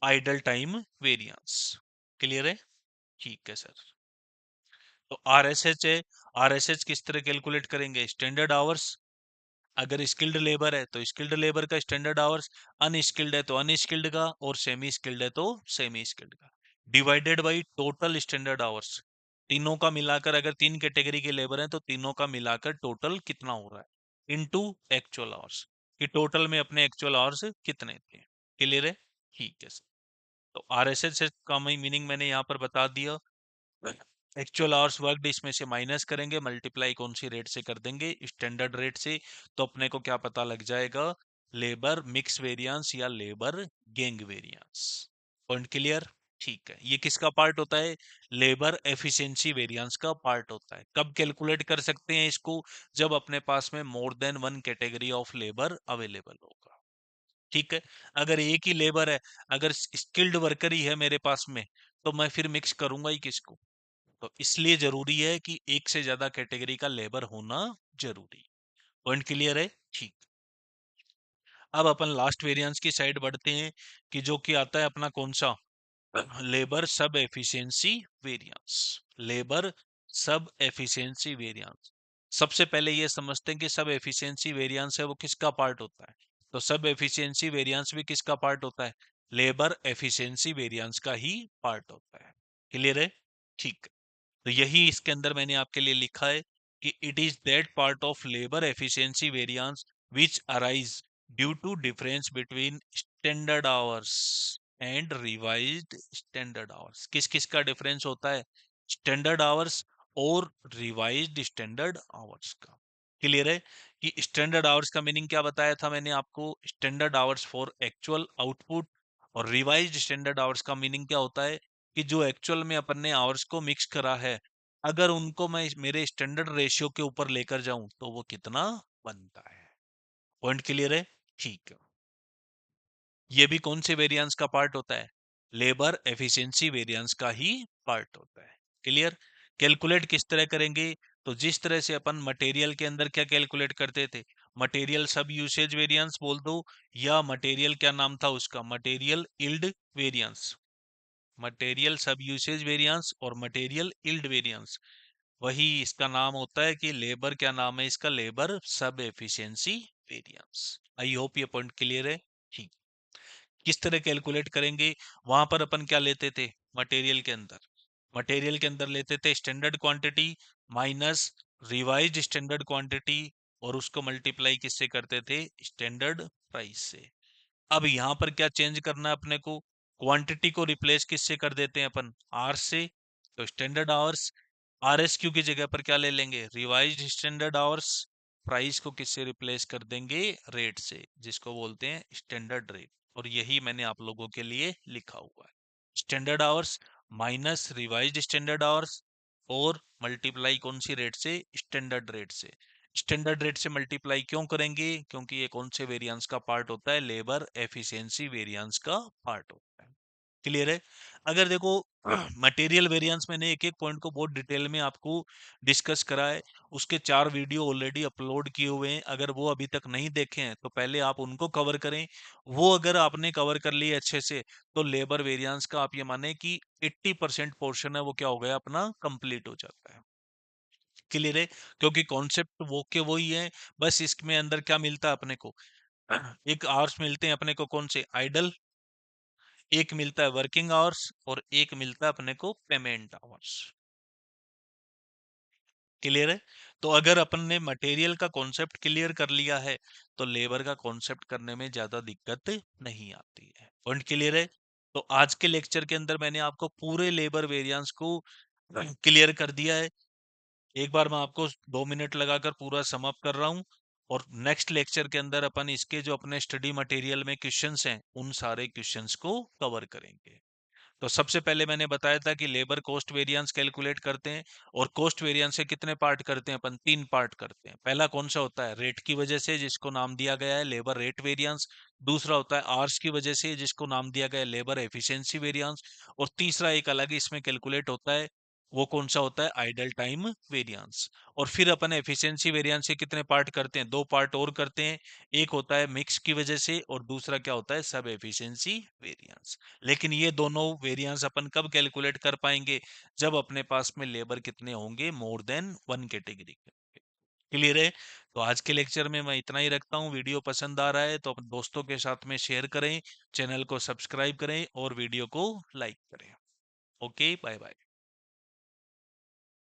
Idol time variance. क्लियर है? ठीक है सर। तो आरएसएच है, आरएसएच किस तरह कैलकुलेट करेंगे? Standard hours. अगर स्किल्ड लेबर है तो स्किल्ड लेबर का स्टैंडर्ड आवर्स, अनस्किल्ड है तो अनस्किल्ड का, और सेमी स्किल्ड है तो सेमी स्किल्ड का, divided by total standard hours. तीनों का मिलाकर, अगर तीन कैटेगरी के लेबर हैं तो तीनों का मिलाकर टोटल कितना हो रहा है, इनटू एक्चुअल आवर्स, कि टोटल में अपने एक्चुअल आवर्स कितने थे। क्लियर है? ठीक है सर। तो आरएसएस का मीनिंग मैंने यहाँ पर बता दिया। एक्चुअल आवर्स वर्कड इसमें से माइनस करेंगे, मल्टीप्लाई कौन सी रेट से कर देंगे? स्टैंडर्ड रेट से। तो अपने को क्या पता लग जाएगा? लेबर मिक्स वेरिएंस या labour gang variance. Point clear? ठीक है। ये किसका पार्ट होता है? लेबर एफिशिएंसी वेरिएंस का पार्ट होता है। कब कैलकुलेट कर सकते हैं इसको? जब अपने पास में more than one category of labour available होगा। ठीक है। अगर एक ही लेबर है, अगर स्किल्ड वर्कर ही है मेरे पास में, तो मैं फिर मिक्स करूंगा ही किसको? तो इसलिए जरूरी है कि एक से ज्यादा कैटेगरी का लेबर होना जरूरी। पॉइंट क्लियर है? ठीक। अब अपन लास्ट वेरिएंस की साइड बढ़ते हैं, कि जो कि आता है अपना कौन सा? लेबर सब एफिशिएंसी वेरिएंस। लेबर सब एफिशिएंसी वेरिएंस। सबसे पहले ये समझते हैं कि सब एफिशिएंसी वेरिएंस है वो किसका पार्ट होता है? तो सब एफिशिएंसी वेरिएंस भी किसका पार्ट होता है? लेबर एफिशिएंसी वेरिएंस का ही पार्ट होता है। क्लियर है? ठीक। तो यही इसके अंदर मैंने आपके लिए लिखा है कि it is that part of labour efficiency variance which arise due to difference between standard hours and revised standard hours. किस किस का डिफरेंस होता है? स्टैंडर्ड आवर्स और रिवाइज्ड स्टैंडर्ड आवर्स का। क्लियर है? कि स्टैंडर्ड आवर्स का मीनिंग क्या बताया था मैंने आपको? Standard hours for actual output. और रिवाइज्ड स्टैंडर्ड आवर्स का मीनिंग क्या होता है? कि जो एक्चुअल में अपन ने आवर्स को मिक्स करा है, अगर उनको मैं मेरे स्टैंडर्ड रेशियो के ऊपर लेकर जाऊं तो वो कितना बनता है। पॉइंट क्लियर है? ठीक है। ये भी कौन से वेरिएंस का पार्ट होता है? लेबर एफिशिएंसी वेरिएंस का ही पार्ट होता है। क्लियर? कैलकुलेट किस तरह करेंगे? तो जिस तरह से अपन मटेरियल के अंदर क्या कैलकुलेट करते थे, मटेरियल सब यूसेज वेरिएंस बोल दो, या मटेरियल क्या नाम था उसका? Material yield variance. मटेरियल सब यूसेज वेरिएंस और मटेरियल इल्ड वेरिएंस, वही इसका नाम होता है कि लेबर, क्या नाम है इसका? लेबर सब एफिशिएंसी वेरिएंस। आई होप ये पॉइंट क्लियर है। ठीक। किस तरह कैलकुलेट करेंगे? वहां पर अपन क्या लेते थे? मटेरियल के अंदर, मटेरियल के अंदर लेते थे standard quantity minus revised standard quantity, और उसको मल्टीप्लाई किससे करते थे? स्टैंडर्ड प्राइस से। अब यहाँ पर क्या चेंज करना है अपने को? क्वांटिटी को रिप्लेस किससे कर देते हैं अपन? आर से। तो standard hours, R S Q की जगह पर क्या ले लेंगे? Revised standard hours. प्राइस को किससे रिप्लेस कर देंगे? रेट से, जिसको बोलते हैं स्टैंडर्ड रेट। और यही मैंने आप लोगों के लिए लिखा हुआ है। Standard hours minus revised standard hours, और मल्टीप्लाई कौन सी रेट से? स्टैंडर्ड रेट से। स्टैंडर्ड रेट से मल्टीप्लाई क्यों करेंगे? क्योंकि ये कौन से वेरिएंस का पार्ट होता है? लेबर एफिशिएंसी वेरिएंस का पार्ट होता है। क्लियर है? अगर देखो मटेरियल वेरिएंस मैंने एक एक पॉइंट को बहुत डिटेल में आपको डिस्कस करा है, उसके 4 वीडियो ऑलरेडी अपलोड किए हुए हैं। अगर वो अभी तक नहीं देखे हैं तो पहले आप उनको कवर करें। वो अगर आपने कवर कर लिए अच्छे से, तो लेबर वेरिएंस का आप ये माने कि 80% पोर्शन है वो क्या हो गया अपना? कंप्लीट हो जाता है। क्लियर है? क्योंकि कॉन्सेप्ट वो के वही है, बस इसमें अंदर क्या मिलता है अपने को? एक आवर्स मिलते हैं अपने को, कौन से? आइडल। एक मिलता है वर्किंग आवर्स, और एक मिलता है अपने को पेमेंट आवर्स। क्लियर है? तो अगर अपन ने मटेरियल का कॉन्सेप्ट क्लियर कर लिया है तो लेबर का कॉन्सेप्ट करने में ज्यादा दिक्कत नहीं आती है। पॉइंट क्लियर है? तो आज के लेक्चर के अंदर मैंने आपको पूरे लेबर वेरिएंस को क्लियर कर दिया है। एक बार मैं आपको 2 मिनट लगाकर पूरा सम अप कर रहा हूँ, और नेक्स्ट लेक्चर के अंदर अपन इसके जो अपने स्टडी मटेरियल में क्वेश्चंस हैं उन सारे क्वेश्चंस को कवर करेंगे। तो सबसे पहले मैंने बताया था कि लेबर कॉस्ट वेरिएंस कैलकुलेट करते हैं, और कॉस्ट वेरिएंस के कितने पार्ट करते हैं अपन? 3 पार्ट करते हैं। पहला कौन सा होता है? रेट की वजह से, जिसको नाम दिया गया है लेबर रेट वेरिएंस। दूसरा होता है आवर्स की वजह से, जिसको नाम दिया गया है लेबर एफिशिएंसी वेरिएंस। और तीसरा एक अलग ही इसमें कैलकुलेट होता है, वो कौन सा होता है? Idol time variance. और फिर अपन एफिशिएंसी वेरिएंस के कितने पार्ट करते हैं? 2 पार्ट और करते हैं। एक होता है मिक्स की वजह से, और दूसरा क्या होता है? सब एफिशिएंसी वेरिएंस। लेकिन ये दोनों वेरिएंस अपन कब कैलकुलेट कर पाएंगे? जब अपने पास में लेबर कितने होंगे? मोर देन वन कैटेगरी के। क्लियर है? तो आज के लेक्चर में मैं इतना ही रखता हूँ। वीडियो पसंद आ रहा है तो अपने दोस्तों के साथ में शेयर करें, चैनल को सब्सक्राइब करें और वीडियो को लाइक करें। Okay, bye bye.